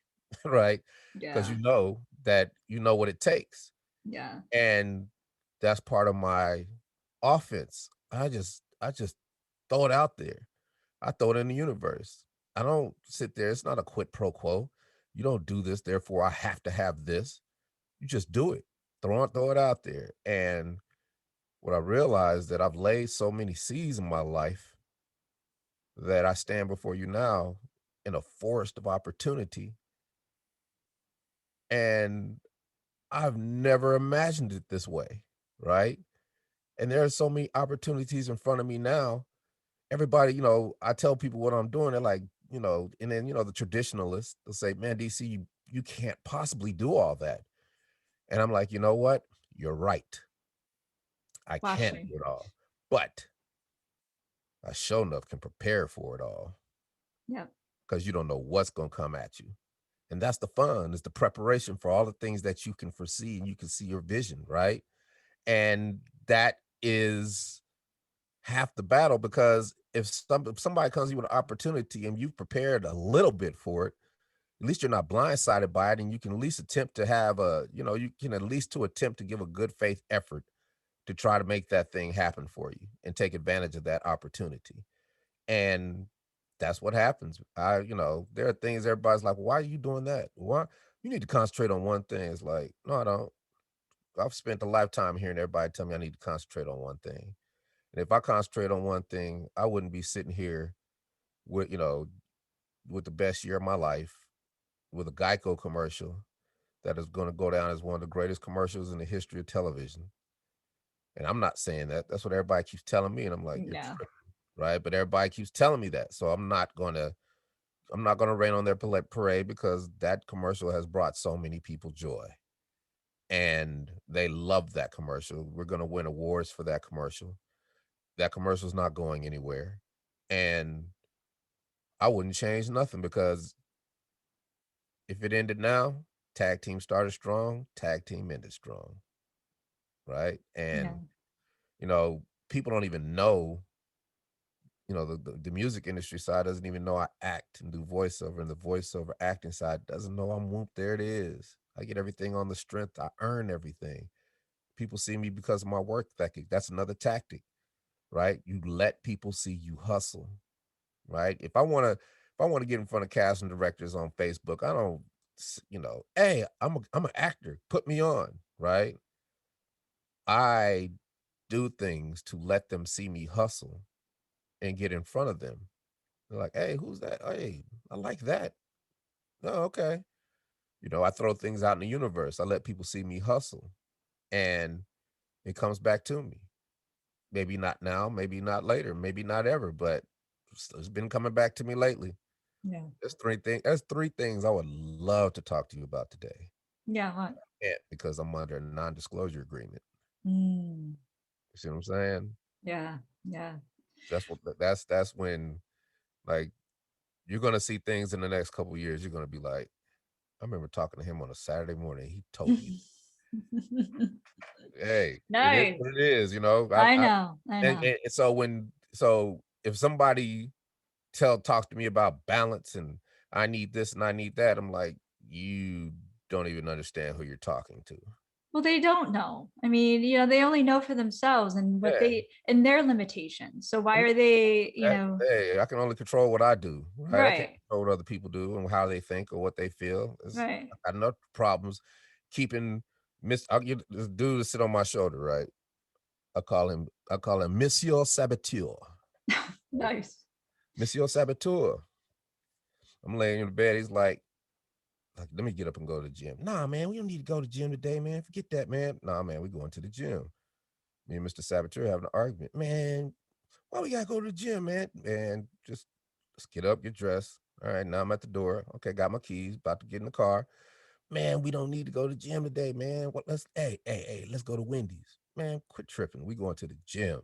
S2: right? Because
S1: Yeah.
S2: you know what it takes.
S1: Yeah.
S2: And that's part of my offense. I just throw it out there. I throw it in the universe. I don't sit there. It's not a quid pro quo. You don't do this, therefore I have to have this. You just do it. Throw it out there. And what I realized that I've laid so many seeds in my life that I stand before you now in a forest of opportunity. And I've never imagined it this way, right? And there are so many opportunities in front of me now. Everybody, I tell people what I'm doing. They're like, and then, the traditionalists, they'll say, man, DC, you can't possibly do all that. And I'm like, you know what? You're right. I can't
S1: Flashing.
S2: do it all. But I sure enough can prepare for it all
S1: Yep.
S2: because you don't know what's going to come at you. And that's the fun, is the preparation for all the things that you can foresee and you can see your vision, right? And that is half the battle, because if somebody comes to you with an opportunity and you've prepared a little bit for it, at least you're not blindsided by it, and you can at least attempt to have you can at least to attempt to give a good faith effort to try to make that thing happen for you and take advantage of that opportunity. And that's what happens. There are things everybody's like, why are you doing that? Why? You need to concentrate on one thing. It's like, no, I don't. I've spent a lifetime hearing everybody tell me I need to concentrate on one thing. And if I concentrate on one thing, I wouldn't be sitting here with, with the best year of my life, with a Geico commercial that is going to go down as one of the greatest commercials in the history of television. And I'm not saying that. That's what everybody keeps telling me. And I'm like, you're
S1: Yeah.
S2: tripping, right? But everybody keeps telling me that. So I'm not gonna rain on their parade, because that commercial has brought so many people joy. And they love that commercial. We're gonna win awards for that commercial. That commercial's not going anywhere. And I wouldn't change nothing, because if it ended now, tag team started strong, tag team ended strong. Right.
S1: Yeah.
S2: And, people don't even know, the music industry side doesn't even know I act and do voiceover, and the voiceover acting side doesn't know I'm Whoomp There It Is. I get everything on the strength. I earn everything. People see me because of my work ethic. That's another tactic, right? You let people see you hustle, right? If I want to get in front of casting directors on Facebook, I don't, hey, I'm an actor. Put me on, right? I do things to let them see me hustle and get in front of them. They're like, hey, who's that? Hey, I like that. Oh, okay. I throw things out in the universe. I let people see me hustle, and it comes back to me. Maybe not now, maybe not later, maybe not ever, but it's been coming back to me lately.
S1: Yeah.
S2: There's three things I would love to talk to you about today.
S1: Yeah. What?
S2: Can't, because I'm under a non-disclosure agreement.
S1: Mm.
S2: You see what I'm saying?
S1: Yeah. Yeah.
S2: That's when, like, you're gonna see things in the next couple of years. You're gonna be like, I remember talking to him on a Saturday morning. He told me, hey, it is
S1: Nice.
S2: what it is,
S1: I know. I
S2: and,
S1: know.
S2: and so if somebody talks to me about balance and I need this and I need that, I'm like, you don't even understand who you're talking to.
S1: Well, they don't know. I mean, they only know for themselves and what
S2: Yeah.
S1: they and their limitations. So why
S2: And
S1: are they,
S2: hey, I can only control what I do, right? I can't
S1: right,
S2: control what other people do and how they think or what they feel.
S1: right.
S2: I got enough problems keeping I'll get this dude to sit on my shoulder, right? I call him Monsieur Saboteur. Right?
S1: Nice.
S2: Monsieur Saboteur. I'm laying in the bed. He's like, let me get up and go to the gym. Nah, man, we don't need to go to the gym today, man. Forget that, man. Nah, man, we going to the gym. Me and Mr. Saboteur having an argument. Man, why we gotta go to the gym, man? Man, just let's get up, get dressed. All right, now I'm at the door. Okay, got my keys, about to get in the car. Man, we don't need to go to the gym today, man. What hey, let's go to Wendy's. Man, quit tripping. We going to the gym.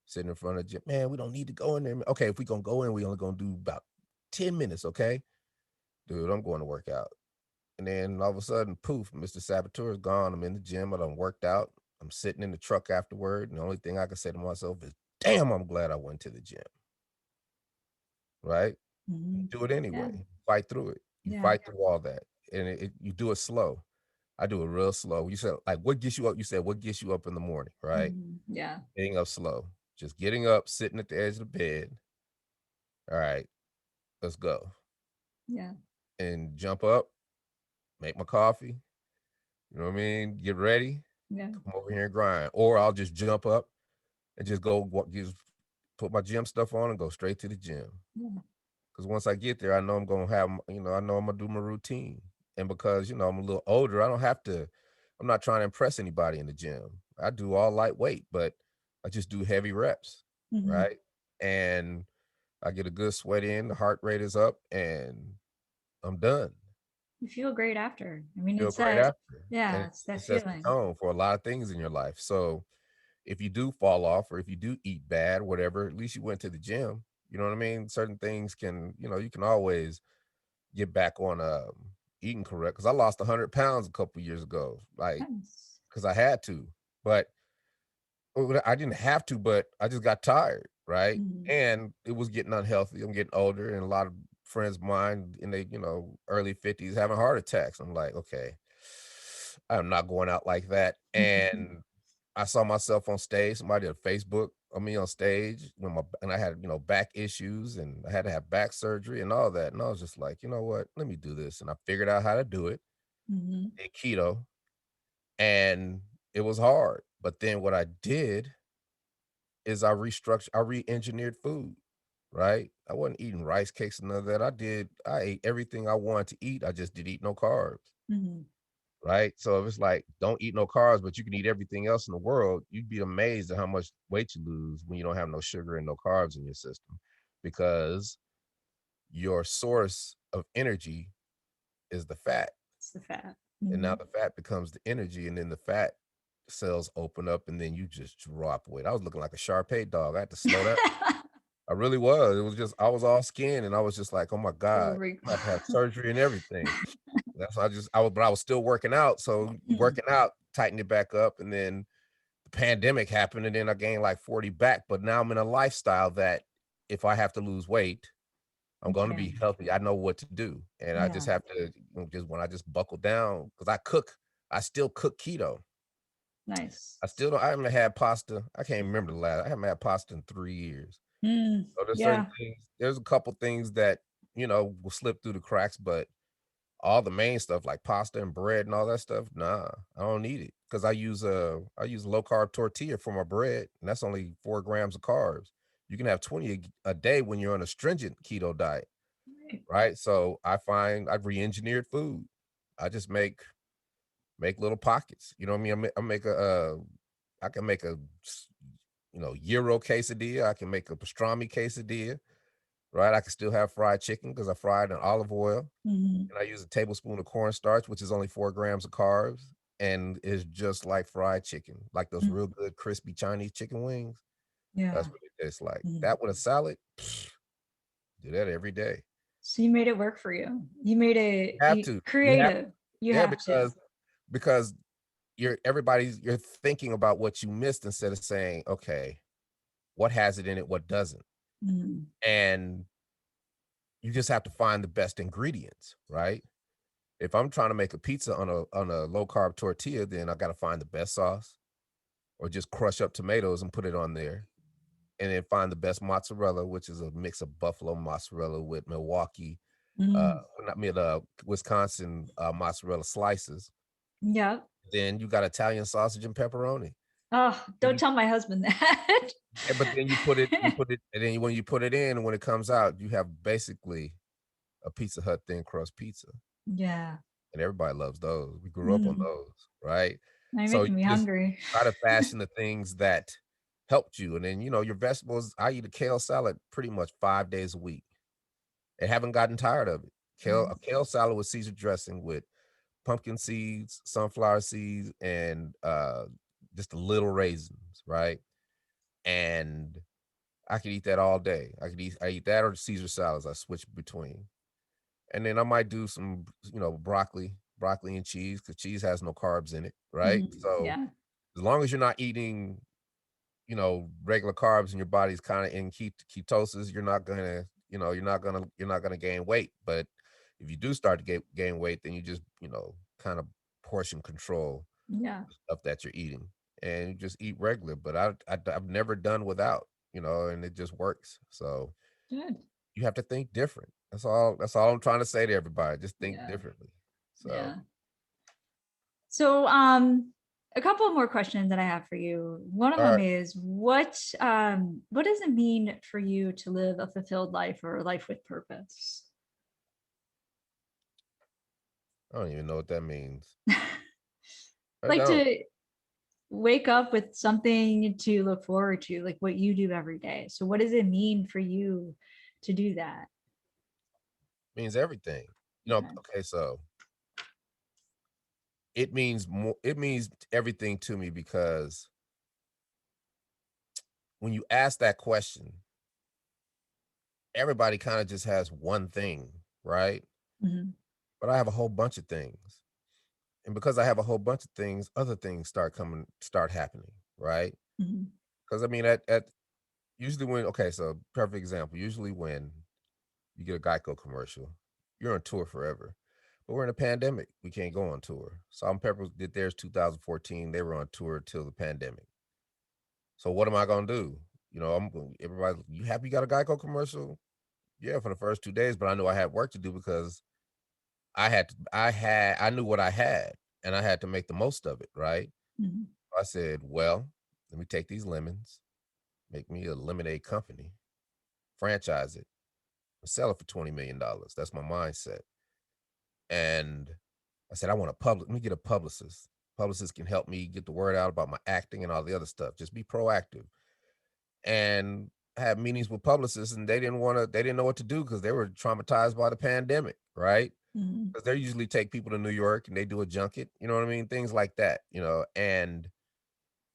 S2: Sitting in front of the gym. Man, we don't need to go in there. Okay, if we gonna go in, we only gonna do about 10 minutes, okay? Dude, I'm going to work out. And then all of a sudden, poof, Mr. Saboteur is gone. I'm in the gym. I done worked out. I'm sitting in the truck afterward. And the only thing I can say to myself is, damn, I'm glad I went to the gym. Right? You
S1: Mhm.
S2: do it
S1: Yeah.
S2: anyway. Fight through it. You
S1: Yeah.
S2: fight through all that. And you do it slow. I do it real slow. You said, like, what gets you up? You said, what gets you up in the morning? Right?
S1: Mhm. Yeah.
S2: Getting up slow. Just getting up, sitting at the edge of the bed. All right, let's go.
S1: Yeah.
S2: And jump up, make my coffee. You know what I mean? Get ready.
S1: Yeah.
S2: Come over here and grind. Or I'll just jump up and just just put my gym stuff on and go straight to the gym.
S1: Yeah.
S2: Because once I get there, I know I'm gonna have, I know I'm gonna do my routine. And because I'm a little older, I don't have to. I'm not trying to impress anybody in the gym. I do all lightweight, but I just do heavy reps,
S1: Mhm.
S2: right? And I get a good sweat in, the heart rate is up, and I'm done.
S1: You feel great after. I mean,
S2: Feel
S1: it's
S2: great
S1: that,
S2: after, and
S1: yeah, it's
S2: it
S1: that
S2: sets the
S1: feeling.
S2: tone for a lot of things in your life. So if you do fall off, or if you do eat bad, whatever, at least you went to the gym. You know what I mean? Certain things can, you can always get back on eating correct. Because I lost 100 pounds a couple years ago, like
S1: Nice.
S2: because I had to, but I didn't have to, but I just got tired, right?
S1: Mhm.
S2: And it was getting unhealthy. I'm getting older, and a lot of friends of mine in their, early 50s having heart attacks. I'm like, okay, I'm not going out like that. And I saw myself on stage. Somebody did a Facebook of me on stage when and I had, back issues, and I had to have back surgery and all that. And I was just like, you know what? Let me do this. And I figured out how to do it.
S1: Mhm.
S2: Did keto, and it was hard. But then what I did is I re-engineered food, right? I wasn't eating rice cakes and none of that. I ate everything I wanted to eat. I just didn't eat no carbs,
S1: Mhm.
S2: right? So if it's like, don't eat no carbs, but you can eat everything else in the world, you'd be amazed at how much weight you lose when you don't have no sugar and no carbs in your system, because your source of energy is the fat.
S1: It's the fat.
S2: And now
S1: Mhm.
S2: the fat becomes the energy, and then the fat cells open up, and then you just drop weight. I was looking like a Shar-Pei dog. I had to slow down. I really was. It was just I was all skin, and I was just like, "Oh my
S1: Oh
S2: god,
S1: my
S2: I'm about to have
S1: God.
S2: surgery and everything." That's why I was still working out, so
S1: Mhm.
S2: working out tightened it back up, and then the pandemic happened, and then I gained like 40 back, but now I'm in a lifestyle that if I have to lose weight, I'm
S1: You
S2: gonna be
S1: can.
S2: healthy. I know what to do, and I just
S1: Yeah.
S2: have to, just when I just buckle down, because I still cook keto.
S1: Nice.
S2: I haven't had pasta. I can't remember the last. I haven't had pasta in 3 years.
S1: Mm.
S2: So there's certain
S1: Yeah.
S2: things, there's a couple things that, will slip through the cracks, but all the main stuff like pasta and bread and all that stuff, nah, I don't need it. Because I use low carb tortilla for my bread, and that's only 4 grams of carbs. You can have 20 a day when you're on a stringent keto diet,
S1: Right.
S2: right? So I find I've re-engineered food. I just make little pockets. You know what I mean? I can make gyro quesadilla. I can make a pastrami quesadilla, right? I can still have fried chicken because I fried in olive oil,
S1: Mhm.
S2: and I use a tablespoon of cornstarch, which is only 4 grams of carbs, and it's just like fried chicken, like those
S1: Mm.
S2: real good crispy Chinese chicken wings. That's
S1: Yeah.
S2: what it tastes like.
S1: Mhm.
S2: That with a salad, do that every day.
S1: So you made it work for you. You made
S2: You
S1: it
S2: have to. You have
S1: creative. You
S2: yeah,
S1: have to.
S2: because you're thinking about what you missed instead of saying, okay, what has it in it, what doesn't,
S1: Mhm.
S2: and you just have to find the best ingredients, right? If I'm trying to make a pizza on a low carb tortilla, then I got to find the best sauce, or just crush up tomatoes and put it on there, and then find the best mozzarella, which is a mix of buffalo mozzarella with Milwaukee,
S1: Mm.
S2: not me, Wisconsin mozzarella slices.
S1: Yeah.
S2: Then you got Italian sausage and pepperoni.
S1: Oh,
S2: And
S1: don't tell my husband that.
S2: but then and then when you put it in, when it comes out, you have basically a Pizza Hut thin crust pizza,
S1: Yeah.
S2: and everybody loves those. We grew up on
S1: Mm.
S2: those, right?
S1: Now you're
S2: So you
S1: making me
S2: just
S1: hungry.
S2: try to fashion the things that helped you, and then your vegetables. I eat a kale salad pretty much 5 days a week, and haven't gotten tired of it. A
S1: Nice.
S2: kale salad with Caesar dressing with pumpkin seeds, sunflower seeds, and just a little raisins, right? And I could eat that all day. I eat that or Caesar salads. I switch between. And then I might do some, broccoli and cheese, because cheese has no carbs in it, right?
S1: Mhm.
S2: So
S1: Yeah.
S2: as long as you're not eating, regular carbs and your body's kind of in ketosis, you're not gonna gain weight. But if you do start to gain weight, then you just, kind of portion control
S1: Yeah.
S2: the stuff that you're eating, and you just eat regular. But I've never done without, and it just works. So
S1: Good.
S2: you have to think different. That's all I'm trying to say to everybody. Just think
S1: Yeah.
S2: differently. So,
S1: Yeah. So, a couple more questions that I have for you. One of
S2: all
S1: them
S2: right.
S1: is what does it mean for you to live a fulfilled life or a life with purpose?
S2: I don't even know what that means. I
S1: Like
S2: don't.
S1: to wake up with something to look forward to, like what you do every day. So what does it mean for you to do that?
S2: Means everything. You know,
S1: Okay.
S2: okay, so it means more, it means everything to me because when you ask that question, everybody kind of just has one thing, right?
S1: Mhm,
S2: But I have a whole bunch of things. And because I have a whole bunch of things, other things start happening, right?
S1: mhm,
S2: Because I mean, at usually when, okay, so perfect example, usually when you get a Geico commercial, you're on tour forever. But we're in a pandemic. We can't go on tour. Salt and Pepper did theirs 2014. They were on tour till the pandemic. So what am I gonna do? You know, everybody, you happy you got a Geico commercial? Yeah, for the first 2 days, but I knew I had work to do because I knew what I had and I had to make the most of it, right?
S1: mhm,
S2: I said, well, let me take these lemons, make me a lemonade company, franchise it, and sell it for $20 million. That's my mindset. And I said, I want let me get a publicist. Publicist can help me get the word out about my acting and all the other stuff. Just be proactive. And I had meetings with publicists and they didn't know what to do because they were traumatized by the pandemic, right?
S1: mhm,
S2: Because they usually take people to New York and they do a junket, you know what I mean? Things like that, you know, and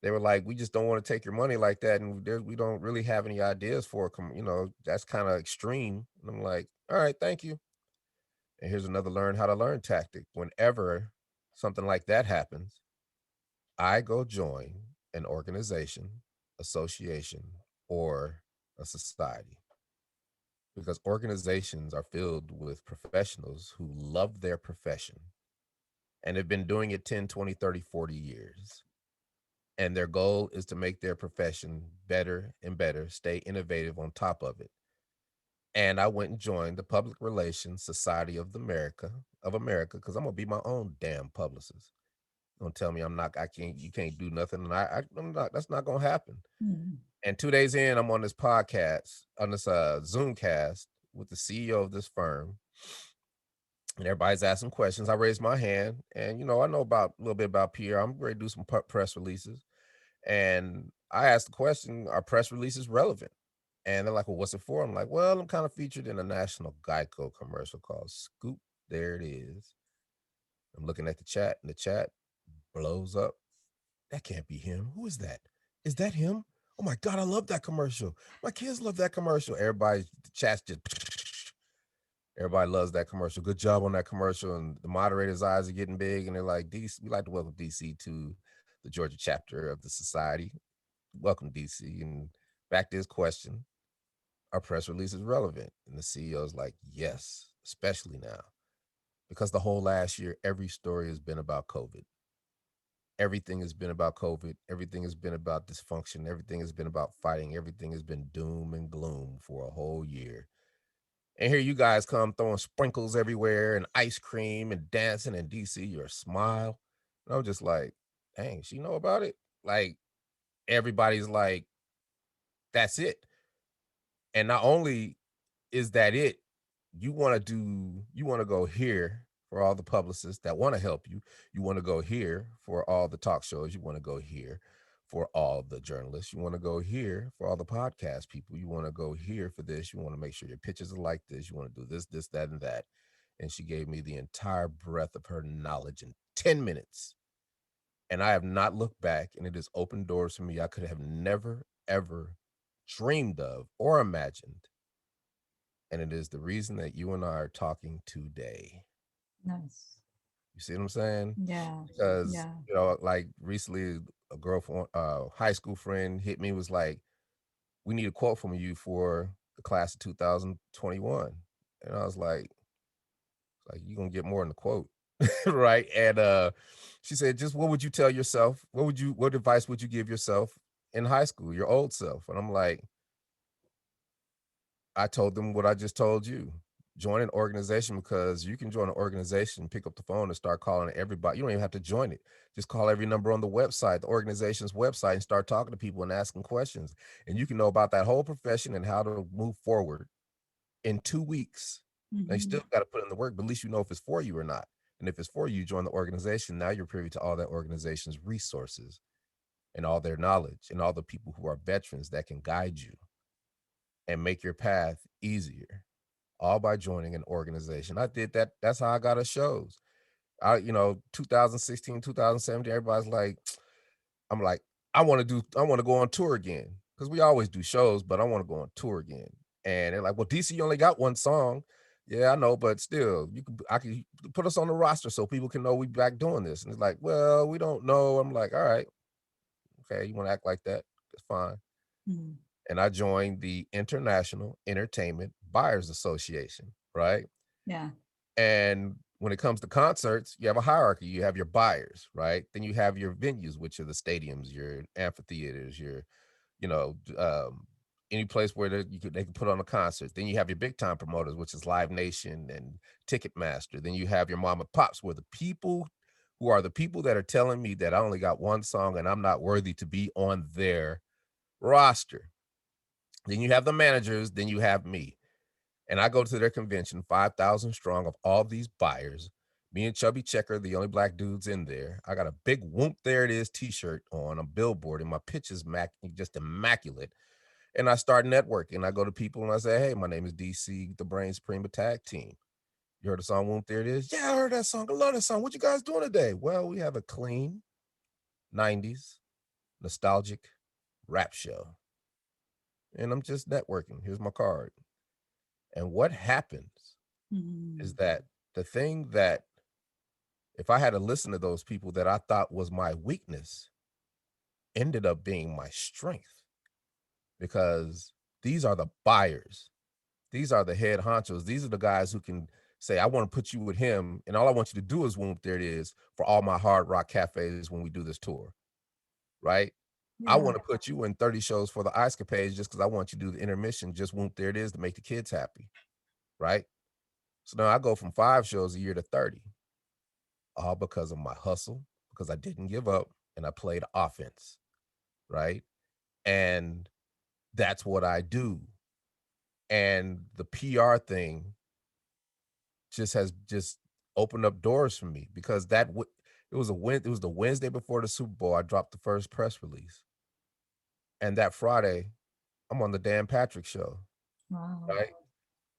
S2: they were like, we just don't want to take your money like that. And we don't really have any ideas for, you know, that's kind of extreme. And I'm like, all right, thank you. And here's another learn how to learn tactic. Whenever something like that happens, I go join an organization, association, or a society because organizations are filled with professionals who love their profession and have been doing it 10, 20, 30, 40 years. And their goal is to make their profession better and better, stay innovative on top of it. And I went and joined the Public Relations Society of America, because I'm gonna be my own damn publicist. Don't tell me I can't, you can't do nothing. And I'm not, that's not gonna happen.
S1: mhm,
S2: And 2 days in, I'm on this podcast, on this Zoom cast with the CEO of this firm, and everybody's asking questions. I raised my hand, and you know, I know about a little bit about PR. I'm ready to do some press releases. And I asked the question, are press releases relevant? And they're like, well, what's it for? I'm like, well, I'm kind of featured in a national Geico commercial called Scoop There It Is. I'm looking at the chat, and the chat blows up. That can't be him. Who is that? Is that him? Oh my God, I love that commercial. My kids love that commercial. Everybody, the chat's just, everybody loves that commercial. Good job on that commercial. And the moderator's eyes are getting big, and they're like, DC, we like to welcome DC to the Georgia chapter of the society. Welcome, DC. And back to his question, our press release is relevant. And the CEO is like, yes, especially now. Because the whole last year, every story has been about COVID. Everything has been about COVID. Everything has been about dysfunction. Everything has been about fighting. Everything has been doom and gloom for a whole year. And here you guys come throwing sprinkles everywhere and ice cream and dancing in DC, your smile. And I'm just like, dang, she know about it? Like, everybody's like, that's it. And not only is that it, you want to go here for all the publicists that want to help you. You want to go here for all the talk shows. You want to go here for all the journalists. You want to go here for all the podcast people. You want to go here for this. You want to make sure your pitches are like this. You want to do this, this, that, and that. And she gave me the entire breadth of her knowledge in 10 minutes. And I have not looked back, and it has opened doors for me I could have never, ever dreamed of or imagined. And it is the reason that you and I are talking today.
S1: nice.
S2: You see what I'm saying?
S1: Yeah,
S2: Because,
S1: yeah.
S2: you know, like recently a girl from high school friend hit me, was like, we need a quote from you for the class of 2021. And I was like, you're gonna get more in the quote. Right. And she said, just what would you tell yourself? What advice would you give yourself in high school, your old self? And I'm like, I told them what I just told you. Join an organization, because you can join an organization, pick up the phone and start calling everybody. You don't even have to join it. Just call every number on the website, the organization's website, and start talking to people and asking questions. And you can know about that whole profession and how to move forward in 2 weeks. Now you still
S1: Mhm,
S2: got to put in the work, but at least you know if it's for you or not. And if it's for you, join the organization. Now you're privy to all that organization's resources and all their knowledge and all the people who are veterans that can guide you. and make your path easier, all by joining an organization. I did that. That's how I got us shows. 2016, 2017, everybody's like, I'm like, I want to go on tour again. Because we always do shows, but I want to go on tour again. And they're like, well, DC, you only got one song. Yeah, I know, but still, I can put us on the roster so people can know we back doing this. And it's like, well, we don't know. I'm like, all right, okay, you want to act like that? That's fine.
S1: Mhm.
S2: And I joined the International Entertainment Buyers Association, right?
S1: Yeah.
S2: And when it comes to concerts, you have a hierarchy. You have your buyers, right? Then you have your venues, which are the stadiums, your amphitheaters, your, you know, any place where they can put on a concert. Then you have your big time promoters, which is Live Nation and Ticketmaster. Then you have your mom and pops, where the people who are the people that are telling me that I only got one song and I'm not worthy to be on their roster. Then you have the managers. Then you have me. And I go to their convention, 5,000 strong of all these buyers. Me and Chubby Checker, the only black dudes in there. I got a big Whoomp There It Is t-shirt on, a billboard, and my pitch is just immaculate. And I start networking. I go to people and I say, hey, my name is DC, the Brain Supreme Attack Team. You heard the song Whoomp There It Is? Yeah, I heard that song. I love that song. What you guys doing today? Well, we have a clean 90s nostalgic rap show. And I'm just networking. Here's my card. And what happens is
S1: Mhm.
S2: that the thing that if I had to listen to those people that I thought was my weakness ended up being my strength, because these are the buyers. These are the head honchos. These are the guys who can say, I want to put you with him. And all I want you to do is Whoomp There It Is for all my hard rock cafes when we do this tour. Right. I
S1: Yeah.
S2: want to put you in 30 shows for the Ice Capades just because I want you to do the intermission, just Whoomp There It Is to make the kids happy. Right. So now I go from 5 shows a year to 30. All because of my hustle, because I didn't give up and I played offense, right? And that's what I do. And the PR thing just opened up doors for me, because it was the Wednesday before the Super Bowl. I dropped the first press release, and that Friday I'm on the Dan Patrick Show,
S1: Wow.
S2: right?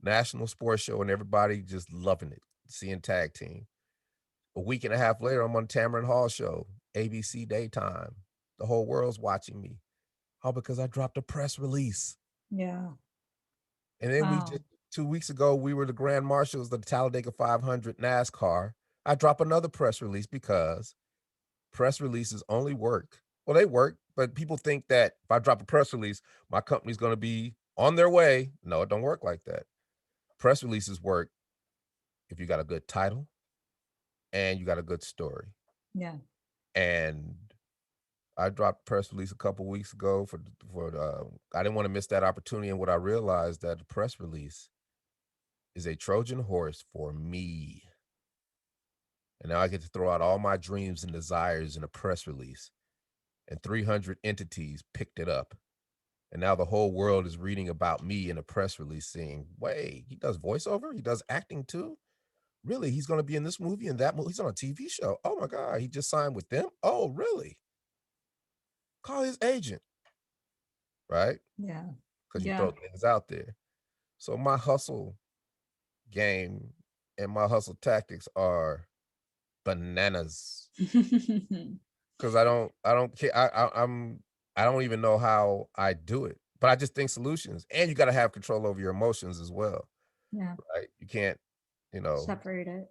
S2: National sports show, and everybody just loving it, seeing tag team. A week and a half later, I'm on Tamron Hall Show, ABC Daytime. The whole world's watching me. All because I dropped a press release.
S1: Yeah.
S2: And then we
S1: Wow.
S2: just 2 weeks ago, we were the Grand Marshals of the Talladega 500 NASCAR. I drop another press release because press releases only work. Well, they work, but people think that if I drop a press release, my company's going to be on their way. No, it don't work like that. Press releases work if you got a good title and you got a good story.
S1: Yeah.
S2: And I dropped a press release a couple weeks ago I didn't want to miss that opportunity. And what I realized, that the press release is a Trojan horse for me. And now I get to throw out all my dreams and desires in a press release, and 300 entities picked it up. And now the whole world is reading about me in a press release, saying, wait, he does voiceover? He does acting too? Really? He's going to be in this movie and that movie? He's on a TV show. Oh my God, he just signed with them? Oh, really? Call his agent, right?
S1: Yeah.
S2: Because you
S1: Yeah.
S2: throw things out there. So my hustle game and my hustle tactics are bananas, because I don't care. I don't even know how I do it, but I just think solutions, and you got to have control over your emotions as well,
S1: Yeah.
S2: right? You can't, you know.
S1: Separate it.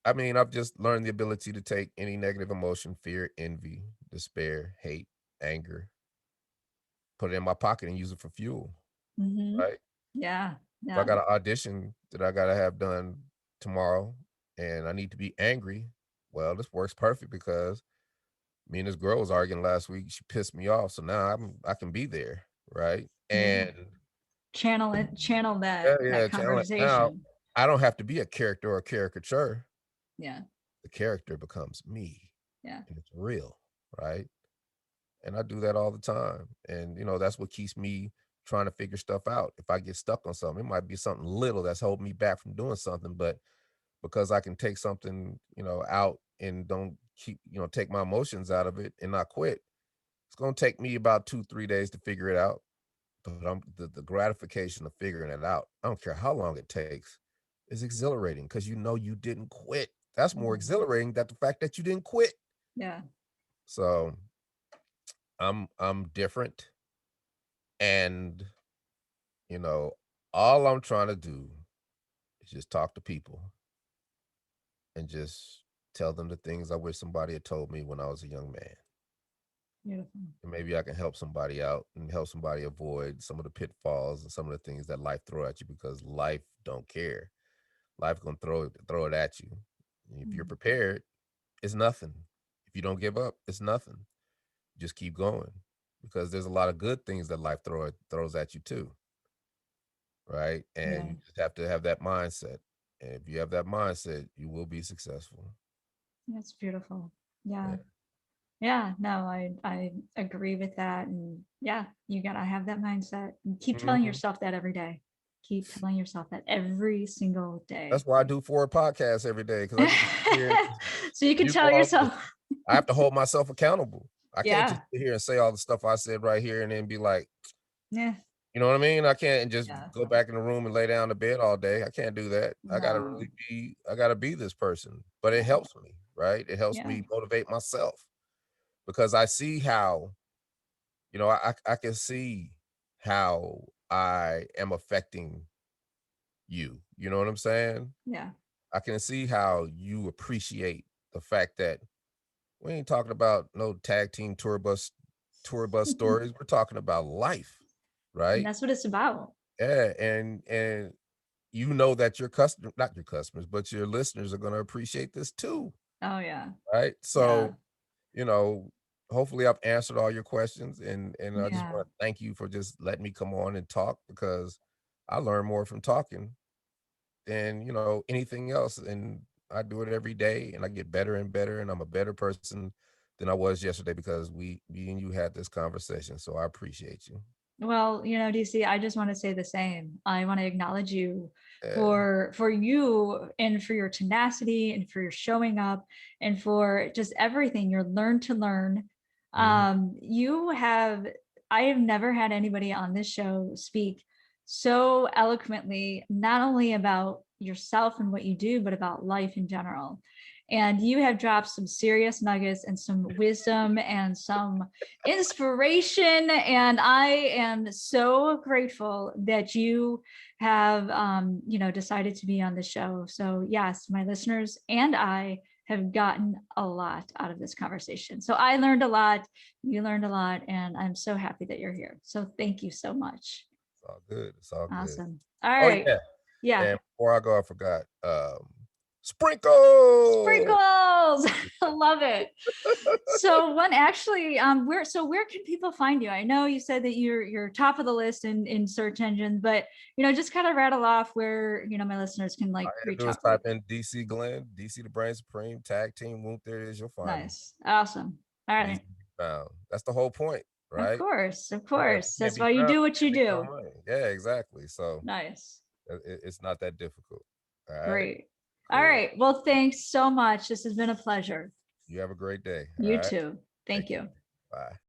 S2: I mean, I've just learned the ability to take any negative emotion, fear, envy, despair, hate, anger, put it in my pocket and use it for fuel,
S1: Hmm.
S2: right?
S1: Yeah.
S2: If I
S1: Yeah.
S2: got an audition that I got to have done tomorrow and I need to be angry, well, this works perfect, because me and this girl was arguing last week. She pissed me off. So now I can be there. Right.
S1: Yeah.
S2: And
S1: Channel it. Channel
S2: yeah,
S1: that
S2: yeah, channel it. Now
S1: conversation.
S2: I don't have to be a character or a caricature.
S1: Yeah.
S2: The character becomes me,
S1: Yeah.
S2: and it's real. Right. And I do that all the time. And, that's what keeps me trying to figure stuff out. If I get stuck on something, it might be something little that's holding me back from doing something, but because I can take something, out and don't keep, take my emotions out of it and not quit, it's going to take me about 2, 3 days to figure it out. but the gratification of figuring it out, I don't care how long it takes, is exhilarating because you know you didn't quit. That's more exhilarating than the fact that you didn't quit.
S1: Yeah.
S2: So I'm different, and you know, all I'm trying to do is just talk to people and just tell them the things I wish somebody had told me when I was a young man.
S1: Beautiful.
S2: And maybe I can help somebody out and help somebody avoid some of the pitfalls and some of the things that life throw at you, because life don't care. Life gonna throw it at you. If you're prepared, it's nothing. If you don't give up, it's nothing. Just keep going, because there's a lot of good things that life throws at you too, right? And
S1: Yeah.
S2: you just have to have that mindset. And if you have that mindset, you will be successful.
S1: That's beautiful. Yeah.
S2: Yeah.
S1: Yeah, no, I agree with that. And yeah, you gotta have that mindset and keep telling
S2: Mhm.
S1: yourself that every day. Keep telling yourself that every single day.
S2: That's why I do 4 podcasts every day, because I get to sit here and just
S1: So you can
S2: spew
S1: tell
S2: all this.
S1: yourself,
S2: I have to hold myself accountable. I can't just
S1: yeah,
S2: sit here and say all the stuff I said right here and then be like,
S1: yeah,
S2: you know what I mean? I can't just
S1: yeah,
S2: go back in the room and lay down to bed all day. I can't do that.
S1: no,
S2: I gotta be this person. But it
S1: yeah,
S2: helps me, right? It helps
S1: yeah,
S2: me motivate myself, because I see how, I can see how I am affecting you. You know what I'm saying?
S1: yeah.
S2: I can see how you appreciate the fact that we ain't talking about no tag team tour bus stories. We're talking about life,
S1: And
S2: right?
S1: that's what it's about.
S2: Yeah, and you know that your customer, not your customers, but your listeners are going to appreciate this too,
S1: Oh yeah,
S2: right?
S1: yeah,
S2: So, you know, hopefully I've answered all your questions, and I just
S1: yeah.
S2: want to thank you for just letting me come on and talk, because I learn more from talking than, anything else, and I do it every day, and I get better and better, and I'm a better person than I was yesterday because me and you had this conversation. So I appreciate you.
S1: Well, DC, I just want to say the same. I want to acknowledge you
S2: Yeah.
S1: for you and for your tenacity and for your showing up and for just everything. You're learn to learn.
S2: Mhm.
S1: You have I have never had anybody on this show speak so eloquently, not only about yourself and what you do, but about life in general. And you have dropped some serious nuggets and some wisdom and some inspiration. And I am so grateful that you have, decided to be on the show. So yes, my listeners and I have gotten a lot out of this conversation. So I learned a lot, you learned a lot, and I'm so happy that you're here. So thank you so much.
S2: It's all good. It's all good.
S1: Awesome. All
S2: Oh
S1: right.
S2: yeah.
S1: Yeah.
S2: And before I go, I forgot. Sprinkle.
S1: Sprinkles. I love it. So when actually, where can people find you? I know you said that you're top of the list in search engines, but just kind of rattle off where my listeners can
S2: All
S1: like
S2: you gotta
S1: reach
S2: do is
S1: out to you.
S2: type in DC Glenn, DC the Brain Supreme, Tag Team, Whoomp There It Is, you'll find me.
S1: Nice, awesome. All
S2: And he's
S1: right,
S2: gonna be found. That's the whole point,
S1: of
S2: right?
S1: course, of
S2: Yeah, if
S1: course.
S2: you can't
S1: That's
S2: be
S1: why you
S2: found,
S1: do
S2: you
S1: what you
S2: can't make no
S1: do.
S2: money. Yeah, exactly. So
S1: Nice,
S2: it's not that difficult. All right.
S1: great. All
S2: Cool.
S1: right. Well, thanks so much. This has been a pleasure.
S2: You have a great day. All
S1: You
S2: right.
S1: too.
S2: Thank
S1: Thank
S2: you.
S1: you.
S2: Bye.